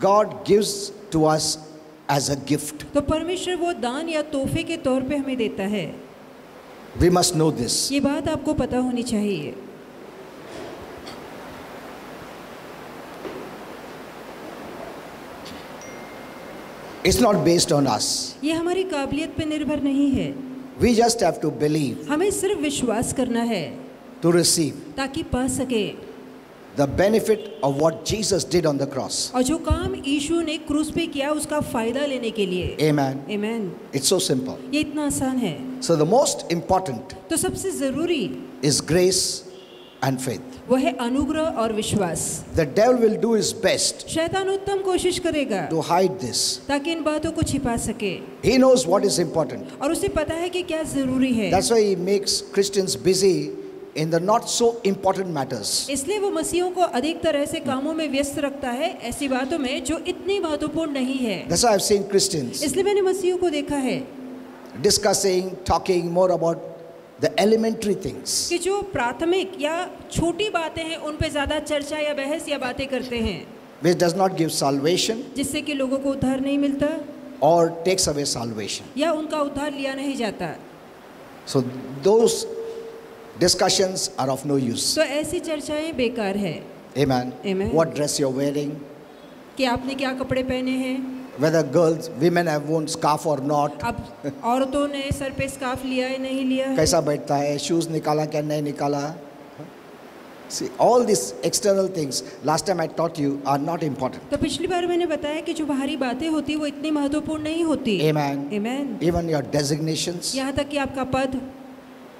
God gives to us as a gift. तो परमेश्वर वो दान या तोहफे के तौर पे हमें देता है। We must know this. ये बात आपको पता होनी चाहिए। It's not based on us. ये हमारी काबिलियत पे निर्भर नहीं है। We just have to believe हमें सिर्फ विश्वास करना है to receive ताकि पा सके। the benefit of what Jesus did on the cross. और जो काम यीशु ने क्रूस पे किया उसका फायदा लेने के लिए। Amen. Amen. It's so simple. ये इतना आसान है। So the most important तो सबसे जरूरी is grace and faith. वो है अनुग्रह और विश्वास। The devil will do his best शैतान उत्तम कोशिश करेगा to hide this. ताकि इन बातों को छिपा सके। He knows what is important. और उसे पता है कि क्या जरूरी है। That's why he makes Christians busy in the not so important matters. इसलिए वो मसीहों को अधिक तरह से कामों में व्यस्त रखता है, ऐसी बातों में जो इतनी महत्वपूर्ण नहीं है। That's why I've seen Christians इसलिए मैंने मसीहों को देखा है discussing, talking more about the elementary things. कि जो प्राथमिक या छोटी बातें हैं उन पे ज्यादा चर्चा या बहस या बातें करते हैं, Which does not give salvation जिससे कि लोगों को उद्धार नहीं मिलता or takes away salvation. या उनका उद्धार लिया नहीं जाता। So those discussions are of no use. तो ऐसी चर्चाएं बेकार है। Amen. Amen. What dress you're wearing, कि आपने क्या कपड़े पहने हैं, whether women have worn scarf or not, अब औरतों ने सर पे स्कार्फ लिया है नहीं लिया है, कैसा बैठता है, shoes निकाला क्या नहीं निकाला. See, all these external things, last time I taught you, are not important. तो पिछली बार मैंने बताया कि जो बाहरी बातें होती वो इतनी महत्वपूर्ण नहीं होती। Amen. Amen. Even your designations, यहाँ तक कि आपका पद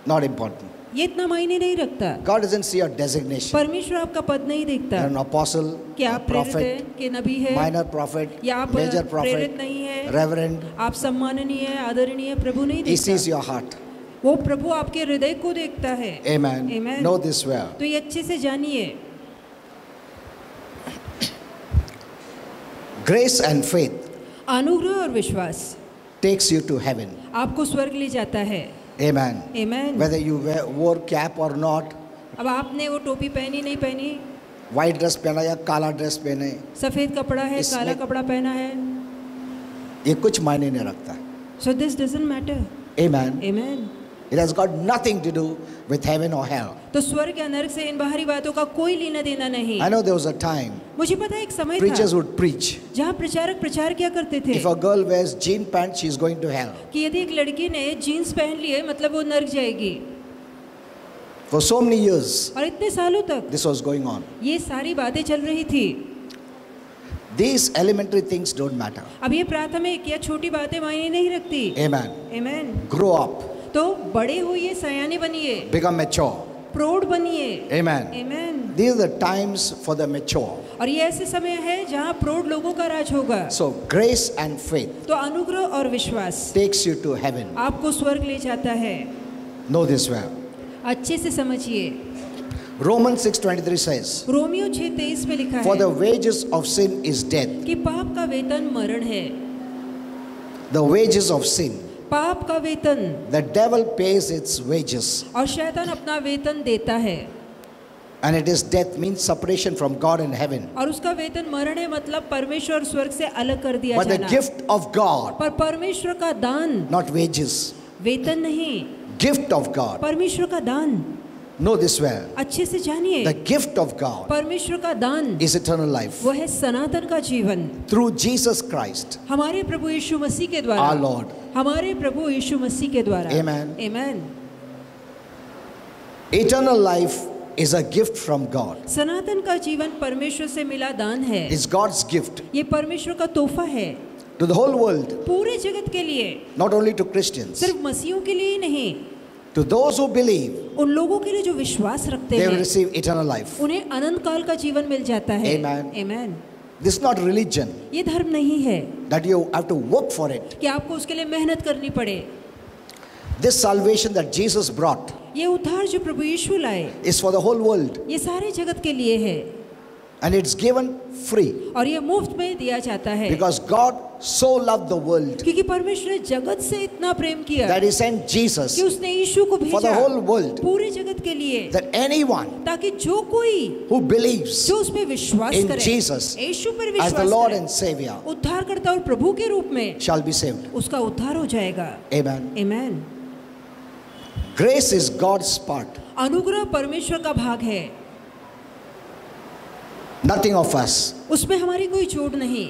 not important. ये इतना मायने नहीं रखता। God doesn't see your designation. परमेश्वर आपका पद नहीं देखता You're an apostle, कि a आप प्रेरित prophet, हैं, कि नबी है, minor prophet, या आप major प्रेरित prophet, नहीं है, reverend. आप सम्माननीय है, आदरणीय, प्रभु नहीं He sees देखता। your heart. वो प्रभु आपके हृदय को देखता है। Amen. Amen. Know this well. तो ये अच्छे से जानिए। Grace and faith अनुग्रह और विश्वास takes you to heaven. आपको स्वर्ग ले जाता है। Amen. Amen. Whether you wore cap or not, अब आपने वो टोपी पहनी नहीं पहनी, white dress पहना या काला ड्रेस पहने, सफेद कपड़ा है, इसमें- काला कपड़ा पहना है, ये कुछ मायने नहीं रखता. so this doesn't matter. Amen. Amen. It has got nothing to do with heaven or hell. तो स्वर्ग या नरक से इन बाहरी बातों का कोई लेना देना नहीं। I know there was a time मुझे पता है एक समय preachers था would preach. जहाँ प्रचारक प्रचार किया करते थे If a girl wears jean pants, she is going to hell. कि यदि एक लड़की ने जीन्स पहन ली है मतलब वो नरक जाएगी। For so many years, और इतने सालों तक this was going on. ये सारी बातें चल रही थी। These elementary things don't matter. अब ये प्राथमिक या छोटी बातें मायने नहीं रखती। Amen. Amen. Grow up. तो बड़े होइए, सयाने बनिए, Become mature. प्रौढ़ बनिए। Amen. Amen. These are the times for the mature. और ये ऐसे समय है जहाँ प्रौढ़ लोगों का राज होगा। So grace and faith तो अनुग्रह और विश्वास takes you to heaven. आपको स्वर्ग ले जाता है। Know this well. अच्छे से समझिए। Romans 6:23 says, रोमियो 6:23 में लिखा for है the wages of sin is death. कि पाप का वेतन मरण है। The wages of sin. पाप का वेतन, The devil pays its wages. और शैतान अपना वेतन देता है, And it is death, means separation from God and heaven. और उसका वेतन मरण है मतलब परमेश्वर और स्वर्ग से अलग कर दिया But the जाना। gift of God, पर परमेश्वर का दान, not wages, वेतन नहीं, gift of God. परमेश्वर का दान। Know this well. अच्छे से जानिए, The gift of God परमेश्वर का दान is eternal life वो है सनातन का जीवन through Jesus Christ, हमारे प्रभु यीशु मसीह के द्वारा। our Lord. हमारे प्रभु यीशु मसीह के द्वारा। Amen. Amen. Eternal life is a gift from God. सनातन का जीवन परमेश्वर से मिला दान है। It's God's gift ये परमेश्वर का तोहफा है to the whole world, पूरे जगत के लिए, not only to Christians. सिर्फ मसीहों के लिए ही नहीं, To those who believe, उन लोगों के लिए जो विश्वास रखते they will हैं receive eternal life. उन्हें अनंत काल का जीवन मिल जाता है। Amen. Amen. This is not religion ये धर्म नहीं है that you have to work for it. कि आपको उसके लिए मेहनत करनी पड़े। This salvation that Jesus brought ये उद्धार जो प्रभु यीशु लाए is for the whole world. ये सारे जगत के लिए है। And it's given free. और ये मुफ्त में दिया जाता है, Because God so loved the world क्योंकि परमेश्वर ने जगत से इतना प्रेम किया that He sent Jesus कि उसने यीशु को for the भेजा whole world, पूरे जगत के लिए, that anyone ताकि जो कोई who believes जो उस पे विश्वास in करे, Jesus यीशु पर as विश्वास the Lord करे, and Savior उद्धारकर्ता और प्रभु के रूप में shall be saved. उसका उद्धार हो जाएगा। Amen. Amen. Grace is God's part, अनुग्रह परमेश्वर का भाग है, nothing of us. उसमें हमारी कोई चोट नहीं।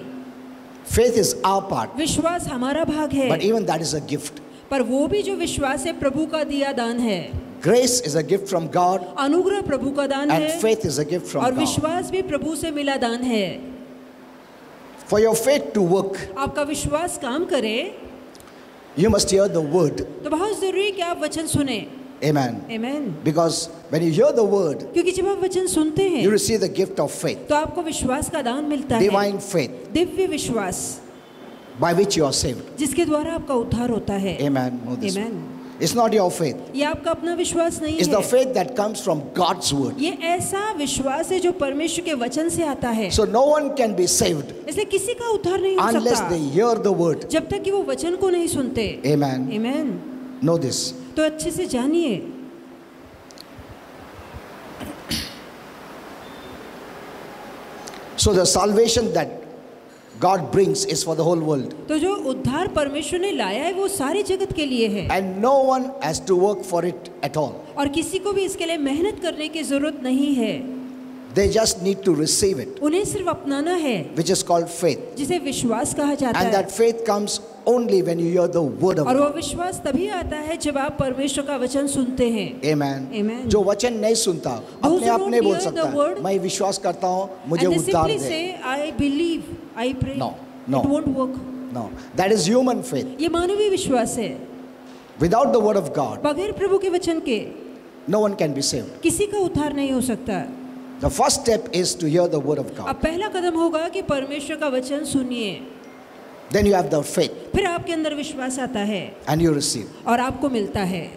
Faith is our part, विश्वास हमारा भाग है, but even that is a gift. पर वो भी जो विश्वास है प्रभु का दिया दान है। Grace is a gift from God, अनुग्रह प्रभु का दान and है faith is a gift from और God. विश्वास भी प्रभु से मिला दान है। For your faith to work, आपका विश्वास काम करे you must hear the word. तो बहुत जरूरी है कि आप वचन सुने। Amen. Amen. Because when you hear the word, क्योंकि जब आप वचन सुनते हैं you receive the gift of faith, तो आपको विश्वास का दान मिलता है, divine faith, दिव्य विश्वास by which you are saved. जिसके द्वारा आपका उद्धार होता है। Amen. Know this. Amen. It's not your faith. ये आपका अपना विश्वास नहीं It's the है, faith that comes from God's word. ये ऐसा विश्वास है जो परमेश्वर के वचन से आता है। So no one can be saved इसलिए किसी का उद्धार नहीं हो unless सकता they hear the word. जब तक कि वो वचन को नहीं सुनते। Amen. आमेन। Know this. तो अच्छे से जानिए, So the salvation that God brings is for the whole world. तो जो उद्धार परमेश्वर ने लाया है वो सारी जगत के लिए है, And no one has to work for it at all. और किसी को भी इसके लिए मेहनत करने की जरूरत नहीं है, They just need to receive it, उन्हें सिर्फ अपनाना है, which is called faith. जिसे विश्वास कहा जाता And है। that faith comes only when you hear the word of और वो God. विश्वास तभी आता है जब आप परमेश्वर का वचन सुनते हैं। Amen. Amen. जो वचन नहीं सुनता Those अपने आप who नहीं बोल don't hear सकता the word, मैं विश्वास करता हूँ मुझे And they उद्धार simply they. say, I believe, I pray. No, no. It won't work. No, that is human faith. ये मानवीय विश्वास है, Without the word of God, बगैर प्रभु के वचन के no one can be saved. किसी का उद्धार नहीं हो सकता। The first step is to hear the word of God. अब पहला कदम होगा कि परमेश्वर का वचन सुनिए, Then you have the faith फिर आपके अंदर विश्वास आता है and you receive. और आपको मिलता है।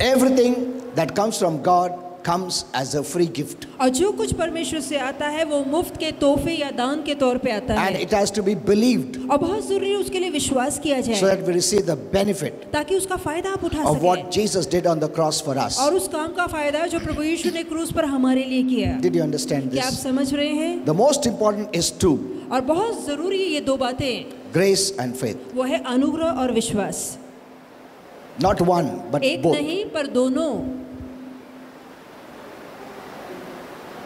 Everything that comes from God comes as a free gift. और जो कुछ परमेश्वर से आता है वो मुफ्त के तोहफे या दान के तौर पे आता And है, it has to be believed और बहुत जरूरी है उसके लिए विश्वास किया so जाए that we receive the benefit ताकि उसका फायदा आप उठा of what सकें, Jesus did on the cross for us. और उस काम का फायदा जो प्रभु यीशु ने क्रूस पर हमारे लिए किया। Did you understand क्या आप this? समझ रहे हैं? The most important is two, और बहुत जरूरी है ये दो बातें, grace and faith. वो है अनुग्रह और विश्वास। Not one, but एक both. नहीं पर दोनों।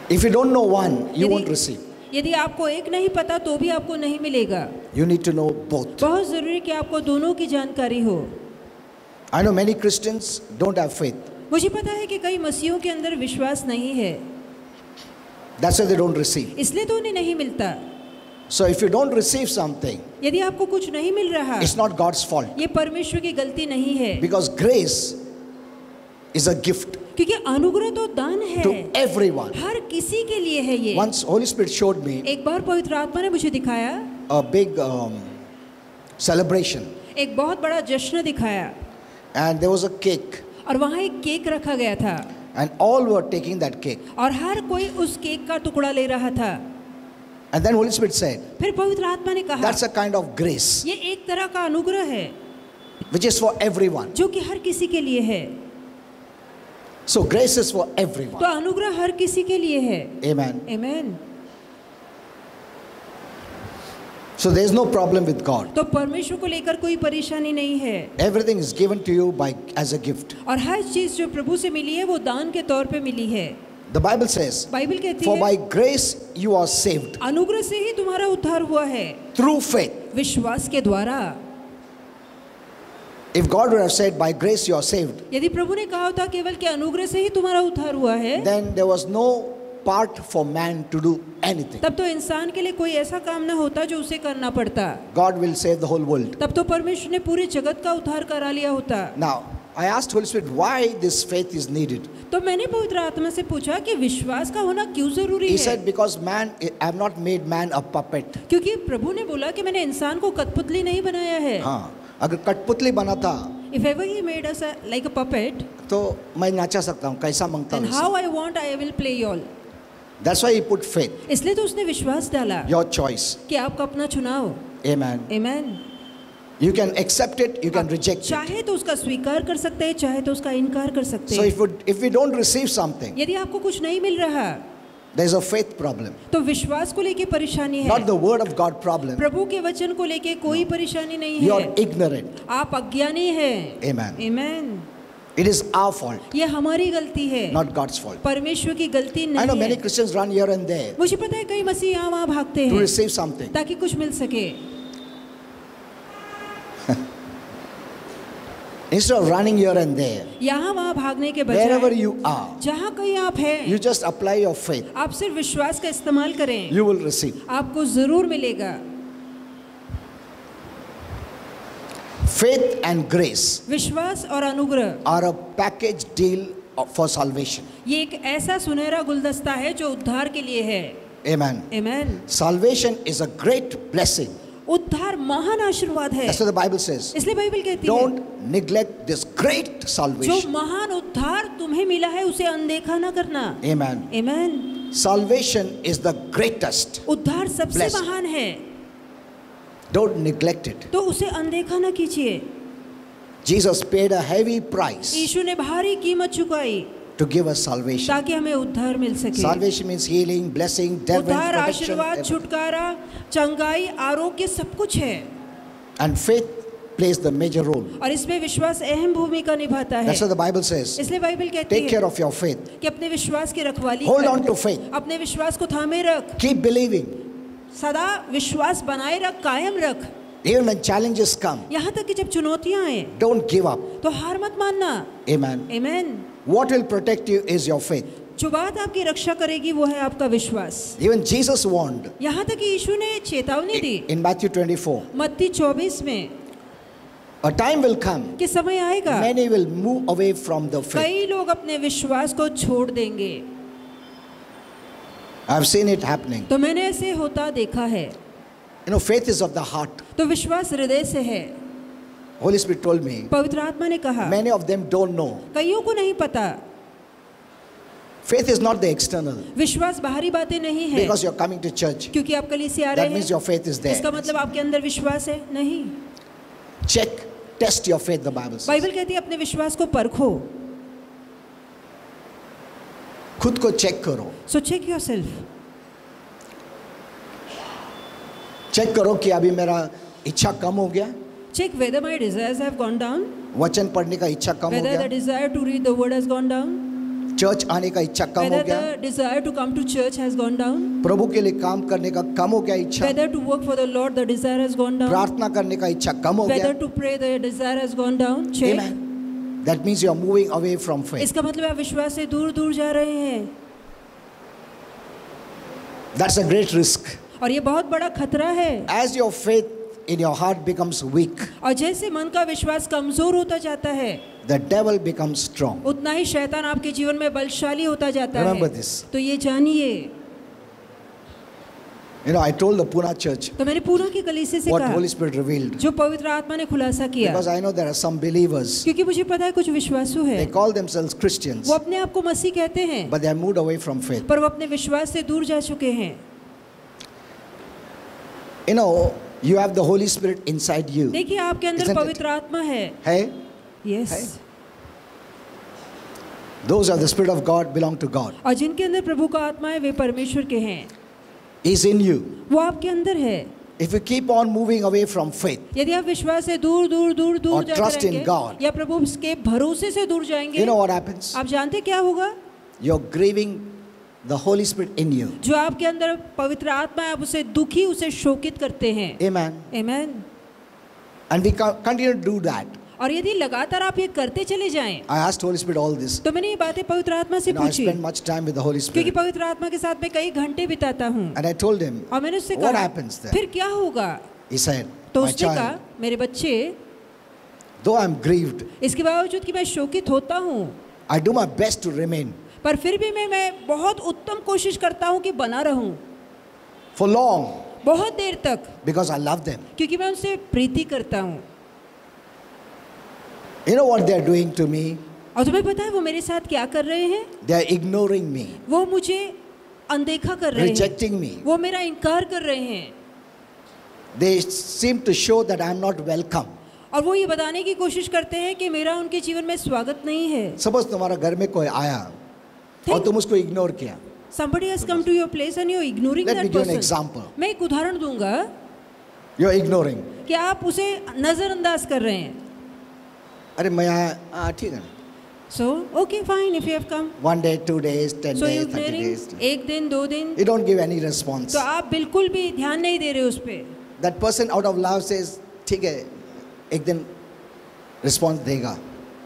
If you don't know one, you यदि- won't receive. यदि आपको एक नहीं पता तो भी आपको नहीं मिलेगा। You need to know both. बहुत जरूरी है कि आपको दोनों की जानकारी हो। I know many Christians don't have faith. मुझे पता है कि कई मसीहों के अंदर विश्वास नहीं है, That's why they don't receive. इसलिए तो उन्हें नहीं मिलता। So if you don't receive something, यदि आपको कुछ नहीं मिल रहा, it's not God's fault. ये परमेश्वर की गलती नहीं है, Because grace is a gift क्योंकि अनुग्रह तो दान to है, everyone. हर किसी के लिए है ये। Once Holy Spirit showed me एक बार पवित्र आत्मा ने मुझे दिखाया, a big celebration, एक बहुत बड़ा जश्न दिखाया, and there was a cake, और वहाँ एक केक रखा गया था, and all were taking that cake. और हर कोई उस केक का टुकड़ा ले रहा था। And then Holy Spirit said, फिर पवित्र आत्मा ने कहा, that's a kind of grace ये एक तरह का अनुग्रह है which is for everyone. जो कि हर किसी के लिए है। So grace is for तो everyone. अनुग्रह हर किसी के लिए है। Amen. Amen. So there is no problem with God. तो परमेश्वर को लेकर कोई परेशानी नहीं है, Everything is given to you by as a gift. और हर चीज जो प्रभु से मिली है वो दान के तौर पे मिली है। The Bible says, बाइबल कहती for है, by grace you are saved अनुग्रह से ही तुम्हारा उद्धार हुआ है, through faith. विश्वास के द्वारा। If God would have said, by grace you are saved, यदि प्रभु ने कहा होता केवल कि अनुग्रह से ही तुम्हारा उद्धार हुआ है, then there was no part for man to do anything. तब तो इंसान के लिए कोई ऐसा काम न होता जो उसे करना पड़ता। God will save the whole world. तब तो परमेश्वर ने पूरे जगत का उद्धार करा लिया होता। Now, I asked Holy Spirit why this faith is needed. तो मैंने पवित्र आत्मा से पूछा कि विश्वास का होना क्यों जरूरी He है? said, because man, I have not made man a puppet. क्योंकि प्रभु ने बोला कि मैंने इंसान को कठपुतली नहीं बनाया है। हाँ, अगर कठपुतली बना था If ever he made us like a puppet, तो मैं नाचा सकता हूँ, कैसा मांगता then हूँ how I want I will play all. That's why he put faith. इसलिए तो उसने विश्वास डाला Your choice. कि आपका अपना चुनाव। Amen. Amen. You can accept it, you can reject it. चाहे तो उसका स्वीकार कर सकते हैं, चाहे तो उसका इनकार कर सकते So हैं। if we don't receive something, यदि आपको कुछ नहीं मिल रहा there's a faith problem. तो विश्वास को लेके परेशानी है। Not the word of God problem. प्रभु के वचन को लेके कोई परेशानी नहीं है। You're ignorant. आप अज्ञानी हैं। Amen. Amen. It is our fault, ये हमारी गलती है, not God's fault. परमेश्वर की गलती I know नहीं many है। Christians run here and there मुझे पता है कई मसीह यहाँ वहाँ भागते to हैं receive something. ताकि कुछ मिल सके। Instead of running here and there, यहाँ वहाँ भागने के wherever बजाय you are, जहाँ कहीं आप हैं, you just apply your faith. आप सिर्फ विश्वास का इस्तेमाल करें, You will receive. आपको जरूर मिलेगा। Faith and grace विश्वास और अनुग्रह are a package deal for salvation. ये एक ऐसा सुनहरा गुलदस्ता है जो उद्धार के लिए है। Amen. Amen. Salvation is a great blessing. उद्धार महान आशीर्वाद है। That's what the Bible says. इसलिए बाइबल कहती है Don't neglect this great जो salvation. महान उद्धार तुम्हें मिला है उसे अनदेखा ना करना। Amen. Amen. Salvation is the greatest. उद्धार सबसे Blessed. महान है, Don't neglect it. तो उसे अनदेखा ना कीजिए। Jesus paid a heavy price यीशु ने भारी कीमत चुकाई to give us salvation. ताकि हमें उद्धार मिल सके। Salvation means healing, blessing, deliverance, उद्धार protection, आशीर्वाद, everything. छुटकारा, चंगाई, आरोग्य सब कुछ है And faith plays the major role. और इसमें विश्वास अहम भूमिका निभाता है। That's what the Bible says. इसलिए बाइबल कहती Take care है of your faith. कि अपने विश्वास की रखवाली Hold कर। on to faith. अपने विश्वास को थामे रख, Keep believing. सदा विश्वास बनाए रख, कायम रख। Even when challenges come, यहाँ तक कि जब चुनौतियां आए don't give up. तो हार मत मानना। Amen. Amen. What will protect you is your faith. जो बात आपकी रक्षा करेगी वो है आपका विश्वास। Even Jesus warned यहाँ तक कि यीशु ने चेतावनी दी in Matthew 24. मत्ती 24 में A time will come, कि समय आएगा many will move away from the faith. कई लोग अपने विश्वास को छोड़ देंगे। I've seen it happening. तो मैंने ऐसे होता देखा है। You know, faith is of the heart. तो विश्वास हृदय से है। Holy Spirit told me, पवित्र आत्मा ने कहा many of them don't know. कईयों को नहीं पता। Faith is not the external. विश्वास बाहरी बातें नहीं है Because you're coming to church, क्योंकि आप कलीसिया आ that रहे means हैं your faith is there. इसका मतलब आपके अंदर विश्वास है नहीं। Check, test your faith, the Bible says. Bible कहती है अपने विश्वास को परखो। खुद को चेक करो। So check yourself. चेक करो कि अभी मेरा इच्छा कम हो गया, Check whether my desires have gone down, वचन पढ़ने का इच्छा कम हो whether the गया, desire to read the word has gone down, church आने का इच्छा कम हो whether गया, the desire to come to church has gone down, प्रभु के लिए काम करने का कम हो गया इच्छा, whether to work for the Lord the desire has gone down, प्रार्थना करने का इच्छा कम हो गया। whether to pray the desire has gone down. Check. Amen. That means you are moving away from faith. इसका मतलब आप विश्वास से दूर दूर जा रहे हैं That's a great risk. और ये बहुत बड़ा खतरा है। As your faith in your heart becomes weak, और जैसे मन का विश्वास कमजोर होता जाता है the devil becomes strong. उतना ही शैतान आपके जीवन में बलशाली होता जाता Remember है। this. तो ये जानिए। You know, I told the Pune church तो मैंने पूना की कलीसिया से what कहा Holy Spirit revealed. जो पवित्र आत्मा ने खुलासा किया Because I know there are some believers, क्योंकि मुझे पता है कुछ विश्वासु है they call themselves Christians, वो अपने आप को मसीह कहते हैं but they are moved away from faith. पर वो अपने विश्वास से दूर जा चुके हैं। You know, you have the Holy Spirit inside you. देखिए आपके अंदर Isn't it? पवित्र आत्मा है। Hey? Yes. Hey? Those are the Spirit of God belong to God. और जिनके अंदर प्रभु का आत्मा है वे परमेश्वर के हैं। He's in you. वो आपके अंदर है। If you keep on moving away from faith, यदि आप विश्वास से दूर दूर दूर दूर Or जाते trust in रहेंगे God. या प्रभु के भरोसे से दूर जाएंगे, you know what happens? आप जानते क्या होगा? You're grieving the Holy Spirit in you. जो आपके अंदर पवित्र आत्मा है आप उसे दुखी, उसे शोकित करते हैं। Amen. Amen. And we continue to do that. और यदि लगातार आप ये करते चले जाएं, I asked Holy Spirit all this. तो मैंने ये बातें पवित्र आत्मा से You know, I पूछी spend much time with the Holy क्योंकि Spirit. पवित्र आत्मा के साथ मैं कई घंटे बिताता हूँ। And I told him, और मैंने उससे what कहा happens then? फिर क्या होगा? He said, तो my उसने कहा child, मेरे बच्चे, though I'm grieved, इसके बावजूद कि मैं शोकित होता हूँ I do my best to remain पर फिर भी मैं बहुत उत्तम कोशिश करता हूँ कि बना रहूँ for long बहुत देर तक, because I love them. क्योंकि मैं उनसे प्रीति करता हूँ। You know what they're doing to me? और तुम्हें पता है वो मेरे साथ क्या कर रहे हैं? They're ignoring me. वो मुझे अनदेखा कर रहे हैं, rejecting me. वो मेरा इनकार कर रहे हैं, They seem to show that I am not welcome. और वो ये बताने की कोशिश करते हैं कि मेरा उनके जीवन में स्वागत नहीं है। Suppose तुम्हारा घर में कोई आया और तुम उसको इग्नोर किया. Somebody has come to your place and you're ignoring Let me that give an person. example. मैं एक उदाहरण दूंगा You're ignoring. कि आप उसे नजरअंदाज कर रहे हैं। अरे मैं आया, ठीक है. So okay fine if you have come. 1 day, 2 days, 10 So days, you're 30 ignoring days. एक दिन 2 दिन, You don't give any response. तो आप बिल्कुल भी ध्यान नहीं दे रहे उस पे। That person out of love says, ठीक है, एक दिन response देगा.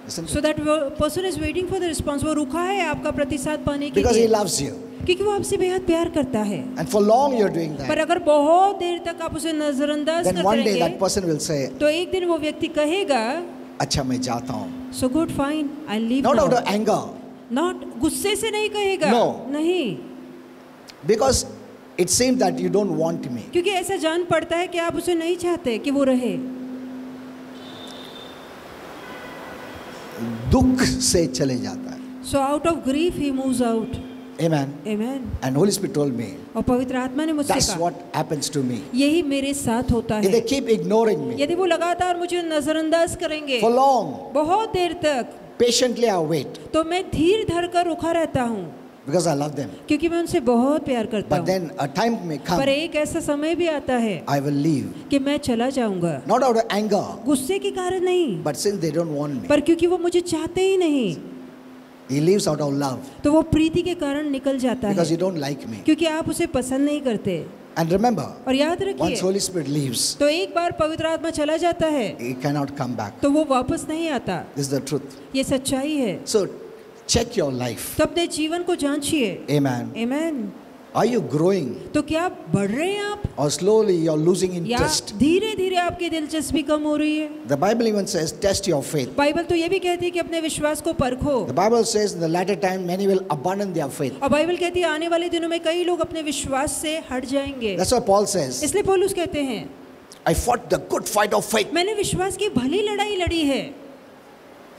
Isn't So it? that person is waiting for the response. वो रुका है आपका प्रतिसाद पाने के Because he लिए, loves you. क्योंकि वो आपसे बेहद प्यार करता है। And for long you're doing पर that. अगर बहुत देर तक आप उसे नजरअंदाज Then करते one day that रहेंगे, person will say, तो एक दिन वो व्यक्ति कहेगा, अच्छा मैं जाता हूँ. so good fine, I'll leave Not out now. of anger. Not गुस्से से नहीं कहेगा, No. नहीं, Because it seems that you don't want me. क्योंकि ऐसा जान पड़ता है कि आप उसे नहीं चाहते कि वो रहे। दुख से चले जाता है. So out of grief he moves out. Amen. Amen. And Holy Spirit told me, और पवित्र आत्मा ने मुझसे that's कहा, what happens to me. यही मेरे साथ होता If है। they keep ignoring me यदि वो लगातार मुझे नजरअंदाज करेंगे for long, बहुत देर तक, patiently I wait तो मैं धीर धर कर रुका रहता हूँ, because I love them. क्योंकि मैं उनसे बहुत प्यार करता But हूँ। then a time may come, पर एक ऐसा समय भी आता है I will leave. कि मैं चला जाऊंगा, Not out of anger, गुस्से के कारण नहीं, but since they don't want me, पर क्योंकि वो मुझे चाहते ही नहीं, he leaves out of love तो वो प्रीति के कारण निकल जाता because है, you don't like me. क्योंकि आप उसे पसंद नहीं करते। And remember, और याद once रखिए, Holy Spirit leaves, तो एक बार पवित्र आत्मा चला जाता है he cannot come back. तो वो वापस नहीं आता। This is the truth. ये सच्चाई है। So check your life. तो अपने जीवन को जांचिए। Amen. Amen. Are you growing तो क्या आप बढ़ रहे हैं आप, or slowly you're losing या interest? धीरे धीरे आपकी दिलचस्पी कम हो रही है? The Bible even says, test your faith. Bible तो ये भी कहती है कि अपने विश्वास को परखो, The Bible says in the latter time many will abandon their faith. और बाइबल कहती है आने वाले दिनों में कई लोग अपने विश्वास से हट जाएंगे। That's what Paul says. इसलिए पौलुस कहते हैं, I fought the good fight of faith. मैंने विश्वास की भली लड़ाई लड़ी है,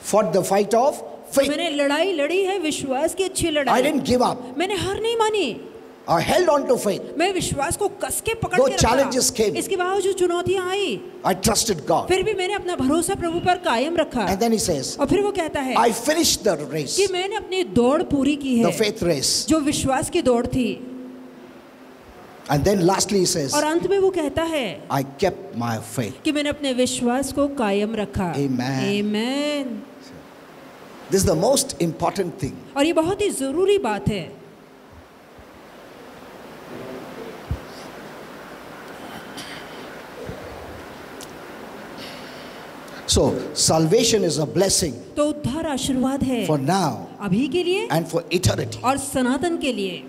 Fought the fight of faith. मैंने लड़ाई लड़ी है, विश्वास की अच्छी I लड़ाई। didn't give up. मैंने हार नहीं मानी, I held on to faith. मैं विश्वास को कस के पकड़ Though के challenges रखा। came. इसके बावजूद चुनौतियां आई, I trusted God. फिर भी मैंने अपना भरोसा प्रभु पर कायम रखा। And then he says, और फिर वो कहता है I finished the race, कि मैंने अपनी दौड़ पूरी की the है, faith race. जो विश्वास की दौड़ थी। And then lastly he says, और अंत में वो कहता है I kept my faith. कि मैंने अपने विश्वास को कायम रखा। Amen. Amen. This is the most important thing. और ये बहुत ही जरूरी बात है। So salvation is a blessing तो उद्धार आशीर्वाद है for now अभी के लिए and for eternity. और सनातन के लिए।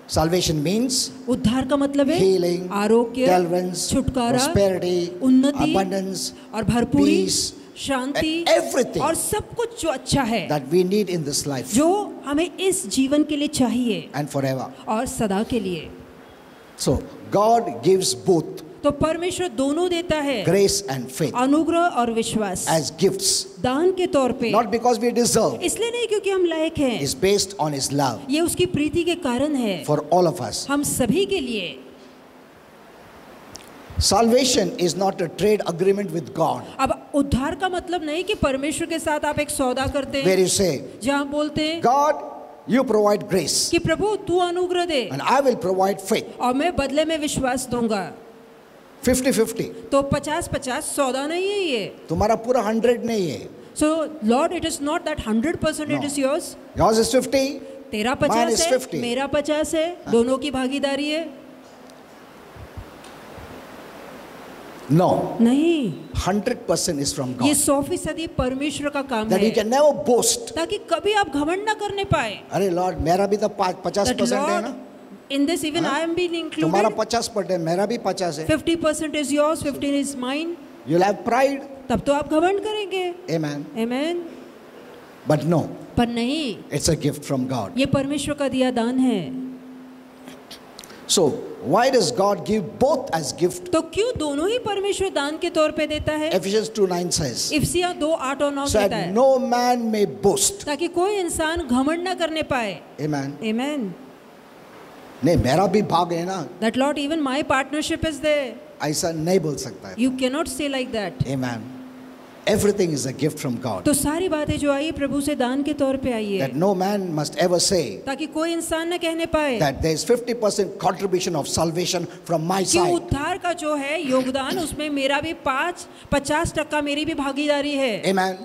Salvation means उद्धार का मतलब है healing, आरोग्य, deliverance, छुटकारा, prosperity, उन्नति abundance, और भरपूरी, peace, शांति, everything और सब कुछ जो अच्छा है, that we need in this life जो हमें इस जीवन के लिए चाहिए and forever. और सदा के लिए। So God gives both तो परमेश्वर दोनों देता है, grace and faith अनुग्रह और विश्वास, as gifts, दान के तौर पे। not because we deserve. इसलिए नहीं क्योंकि हम लायक हैं, It's based on His love ये उसकी प्रीति के कारण है for all of us. हम सभी के लिए। Salvation is not a trade agreement with God अब उद्धार का मतलब नहीं कि परमेश्वर के साथ आप एक सौदा करते where हैं, you say, जहाँ बोलते हैं God, you provide grace कि प्रभु तू अनुग्रह दे and I will provide faith. और मैं बदले में विश्वास दूंगा। 50-50. तो 50-50 सौदा नहीं है ये। तुम्हारा पूरा 100 नहीं है. So Lord, it is not that 100% it No. is yours. Yours is 50. तेरा Mine 50 is है, 50. मेरा 50 है, दोनों की भागीदारी है। No. नहीं, 100% is from ये God. 100% परमेश्वर का काम That you है, can never boast. ताकि कभी आप घमंड ना करने पाए। अरे लॉर्ड मेरा भी तो 50% है Lord, ना. in this even I am being तुम्हारा included. 50% है, मेरा भी 50 है. 50% is yours, 15 is mine. You'll have pride. तब तो आप घमंड करेंगे। Amen. Amen. But no, पर नहीं, it's a gift from God. ये परमेश्वर का दिया दान है। So why does God give both as gift? तो क्यों दोनों ही परमेश्वर दान के तौर पे देता है? Ephesians 2:9 says, इफिसियाँ 2:8 और 9 so कहता that है, no man may boast. ताकि कोई इंसान घमंड ना करने पाए। Amen. Amen. नहीं मेरा भी भाग है ना, That Lord, even my partnership is there. ऐसा नहीं बोल सकता है. You cannot say like that. Amen. Everything is a gift from God. तो सारी बातें जो आई प्रभु से दान के तौर पे आई है, That no man must ever say ताकि कोई इंसान न कहने पाए that there is 50% contribution of salvation from my कि side. उद्धार का जो है योगदान उसमें मेरा भी 50% मेरी भी भागीदारी है. Amen.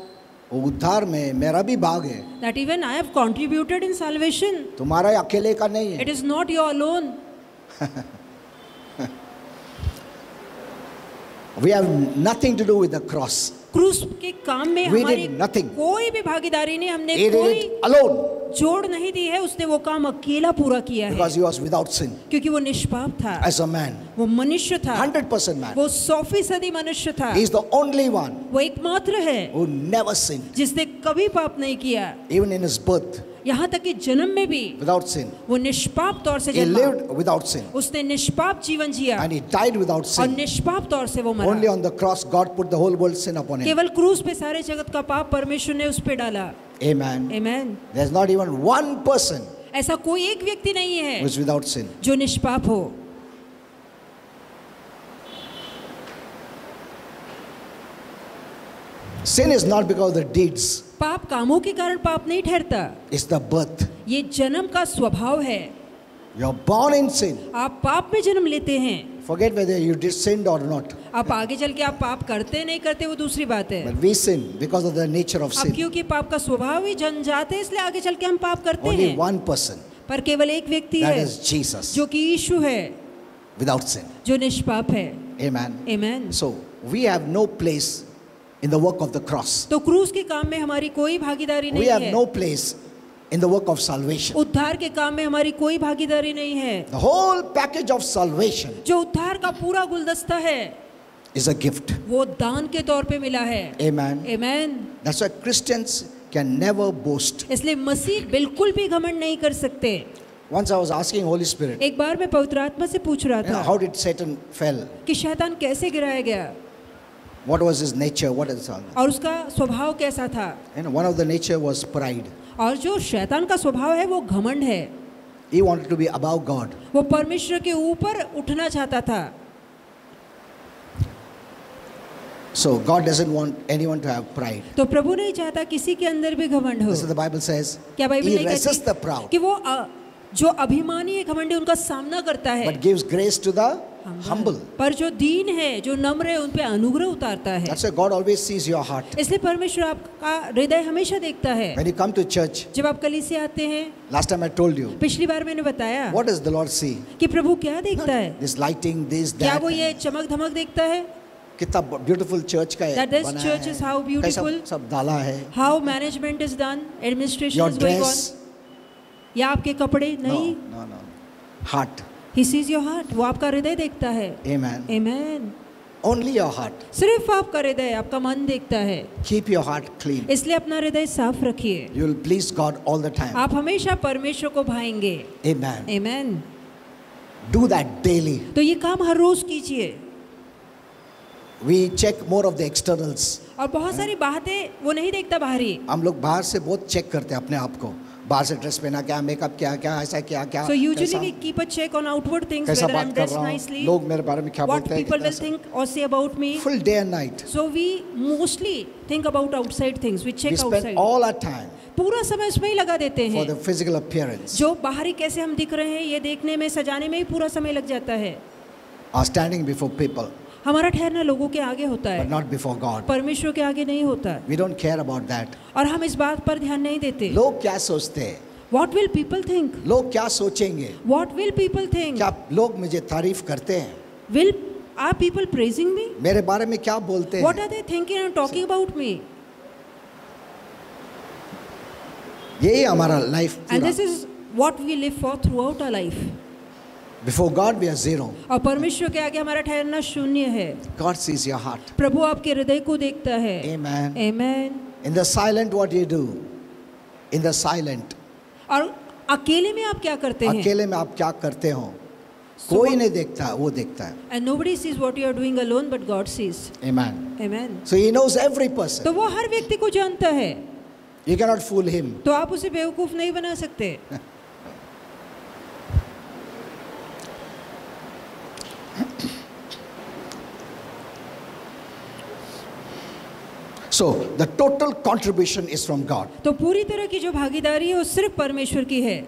वो उद्धार में मेरा भी भाग है. That even I have contributed in salvation. तुम्हारा अकेले का नहीं है. It is not your alone. We have nothing to do with the cross. क्रूस के काम में We हमारी did nothing. कोई भी भागीदारी नहीं, हमने He did कोई it alone जोड़ नहीं दी है. उसने वो काम अकेला पूरा किया है because he was without sin क्योंकि वो निष्पाप था, as a man. वो मनुष्य था, 100% man. वो 100% मनुष्य था. He is the only one वो एकमात्र है who never sinned, जिसने कभी पाप नहीं किया, even in his birth, यहाँ तक कि जन्म में भी without sin. वो निष्पाप तौर से He जन्मा, lived without sin उसने निष्पाप जीवन जिया and he died without और sin. निष्पाप तौर से वो Only मरा. on the cross God put the whole world sin upon him. केवल क्रूस पे सारे जगत का पाप परमेश्वर ने उस पे डाला. Amen. Amen. There's not even one person ऐसा कोई एक व्यक्ति नहीं है who is without sin. जो निष्पाप हो. Sin is not because of the deeds, पाप कामों के कारण पाप नहीं ठहरता, it's the birth. ये जन्म का स्वभाव है. You're born in sin. आप पाप में जन्म लेते हैं. Forget whether you did sinned or not. आप आगे चल के आप पाप करते नहीं करते वो दूसरी बात है. But we sin because of the nature of अब sin. क्योंकि पाप का स्वभाव ही जन्मजात है, इसलिए आगे चल के हम पाप करते Only हैं. one person, पर केवल एक व्यक्ति that है is Jesus, जो कि यीशु है, without sin. जो निष्पाप है. Amen. Amen. So we have no place in the work of the cross. तो क्रूस के काम में हमारी कोई भागीदारी We नहीं have है. no place in the work of salvation. उद्धार के काम में हमारी कोई भागीदारी नहीं है. The whole package of salvation जो उद्धार का पूरा गुलदस्ता है is a gift. वो दान के तौर पे मिला है. Amen. Amen. That's why Christians can never boast. इसलिए मसीह बिल्कुल भी घमंड नहीं कर सकते. Once I was asking Holy Spirit, एक बार मैं पवित्र आत्मा से पूछ रहा था how did Satan fell? कि शैतान कैसे गिराया गया What was his nature? What is all? और उसका स्वभाव कैसा था. One of the nature was pride. और जो शैतान का स्वभाव है वो घमंड है. He wanted to be above God. वो परमेश्वर के ऊपर उठना चाहता था. So God doesn't want anyone to have pride. तो प्रभु नहीं चाहता किसी के अंदर भी घमंड हो. This is the Bible says. क्या बाइबल He नहीं resists the कहती proud, कि वो जो अभिमानी है घमंडी उनका सामना करता है, but gives grace to the humble. पर जो दीन है जो नम्र है उन पे अनुग्रह उतारता है. That's why God always sees your heart. इसलिए परमेश्वर आपका हृदय हमेशा देखता है. When you come to church, जब आप कलीसिया आते हैं, last time I told you, पिछली बार मैंने बताया what does the Lord see? कि प्रभु क्या देखता है. This lighting, this, क्या that. वो ये चमक धमक देखता है. कितना beautiful church का That this बनाया church है. is how beautiful. कैसा सब डाला है. How management is done, administration Your is going on. dress. या आपके कपड़े No, नहीं. no. Heart. He sees your heart. वो आपका हृदय देखता है. Amen. Amen. Only your heart. सिर्फ आपका हृदय, आपका मन देखता है. Keep your heart clean. इसलिए अपना हृदय साफ रखिए. You will please God all the time. आप हमेशा परमेश्वर को भाएंगे. Amen. Amen. Do that daily. तो ये काम हर रोज कीजिए. We check more of the externals. और बहुत सारी बातें वो नहीं देखता बाहरी. हम लोग बाहर से बहुत चेक करते हैं अपने आप को. बाहर से ड्रेस पहना क्या, मेकअप क्या क्या, ऐसा क्या क्या. So usually we keep a check on outward things, कैसा whether I'm बात कर dressed रहा हूँ, nicely, लोग मेरे बारे में क्या what बोलते हैं. people will think or say about me. Full day and night. So we mostly think about outside things. We check We spend outside. all our time पूरा समय उसमें ही लगा देते for हैं. the physical appearance. जो बाहरी कैसे हम दिख रहे हैं ये देखने में, सजाने में ही पूरा समय लग जाता है. Are standing before people, हमारा ठहरना लोगों के आगे होता but है, not before God. परमेश्वर के आगे नहीं होता. We don't care about that. और हम इस बात पर ध्यान नहीं देते. लोग क्या सोचते हैं, What will people think? लोग क्या सोचेंगे, What will people think? क्या लोग मुझे तारीफ करते हैं, Are people praising me? मेरे बारे में क्या बोलते What हैं. are they thinking and talking about me? यही हमारा लाइफ And पूरा. this is what we live for throughout our life. Before God we are zero. और परमेश्वर के आगे हमारा ठहरना शून्य है. God sees your heart. प्रभु आपके हृदय को देखता है. Amen. Amen. In the silent what do you do? In the silent. और अकेले में आप क्या करते हैं? अकेले में आप क्या करते हो, कोई नहीं देखता, वो देखता है. And nobody sees what you are doing alone, but God sees. Amen. Amen. So he knows every person. तो वो हर व्यक्ति को जानता है. You cannot fool him. तो आप उसे बेवकूफ नहीं बना सकते. So the total contribution is from God. तो पूरी तरह की जो भागीदारी है वो सिर्फ परमेश्वर की है।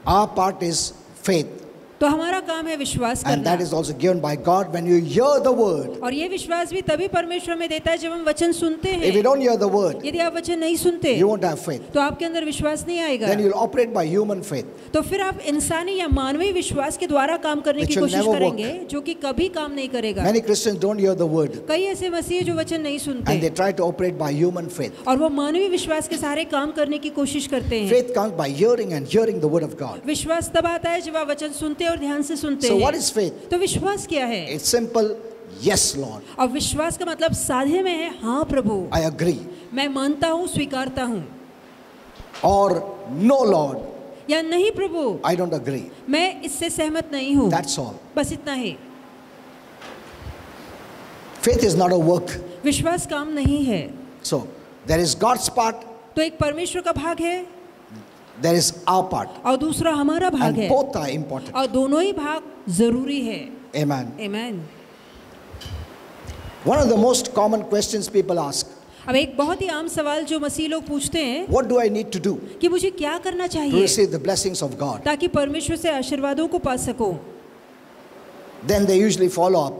Our part is faith. तो हमारा काम है विश्वास And करना। that is also given by God when you hear the word. और ये विश्वास भी तभी परमेश्वर में देता है जब हम वचन सुनते हैं। If you don't hear the word, यदि आप वचन नहीं सुनते you won't have faith. तो आपके अंदर विश्वास नहीं आएगा। Then you'll operate by human faith. तो फिर आप इंसानी या मानवीय विश्वास के द्वारा काम करने Which की will कोशिश never करेंगे जो कि कभी काम नहीं करेगा। Many Christians don't hear the word कई ऐसे मसीह जो वचन नहीं and they सुनते try to operate by human faith. और वो मानवीय विश्वास के सहारे काम करने की कोशिश करते हैं। Faith comes by hearing and hearing the word of God. विश्वास तब आता है जब आप वचन सुनते और ध्यान से सुनते So हैं। what is faith? तो विश्वास क्या है? It's simple. Yes, Lord. और विश्वास का मतलब साधे में है हाँ प्रभु, I agree. मैं मानता हूँ, स्वीकारता हूँ। Or no, Lord. या नहीं प्रभु, I don't agree. मैं इससे सहमत नहीं हूँ। That's all. बस इतना ही। Faith is not a work. विश्वास काम नहीं है। So there is God's part, तो एक परमेश्वर का भाग है there is our part. और दूसरा हमारा भाग And है both are important. और दोनों ही भाग जरूरी है। Amen. आमीन। One of the most common questions people ask, अब एक बहुत ही आम सवाल जो मसीह लोग पूछते हैं what do I need to do कि मुझे क्या करना to चाहिए receive the blessings of God? ताकि परमेश्वर से आशीर्वादों को पा सकूं। Then they usually follow up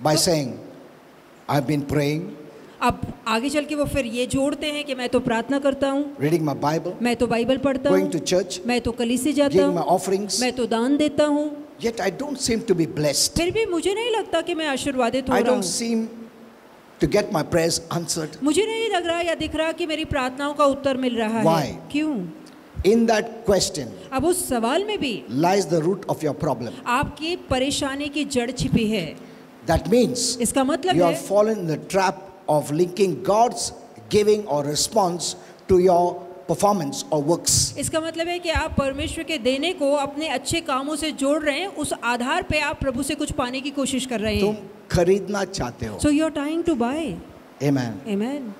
by saying, I've been praying, अब आगे चल के वो फिर ये जोड़ते हैं कि मैं तो प्रार्थना करता हूँ, reading my Bible, मैं तो बाइबल पढ़ता going to हूँ, church, मैं तो कलीसिया जाता giving my हूँ, offerings, मैं तो दान देता हूँ, yet I don't seem to be blessed. फिर भी मुझे नहीं लगता कि मैं आशीर्वादित हो I रहा don't हूँ। seem to get my prayers answered. मुझे नहीं लग रहा या दिख रहा कि मेरी प्रार्थनाओं का उत्तर मिल रहा Why? है। क्यों? In that question अब उस सवाल में भी lies the root of your problem. आपकी परेशानी की जड़ छिपी है। That means इसका मतलब you है have fallen in the trap of linking God's giving or response to your performance or works. इसका मतलब है कि आप परमेश्वर के देने को अपने अच्छे कामों से जोड़ रहे हैं, उस आधार पे आप प्रभु से कुछ पाने की कोशिश कर रहे तुम हैं। खरीदना चाहते हो. So you are trying to buy. Amen. Amen.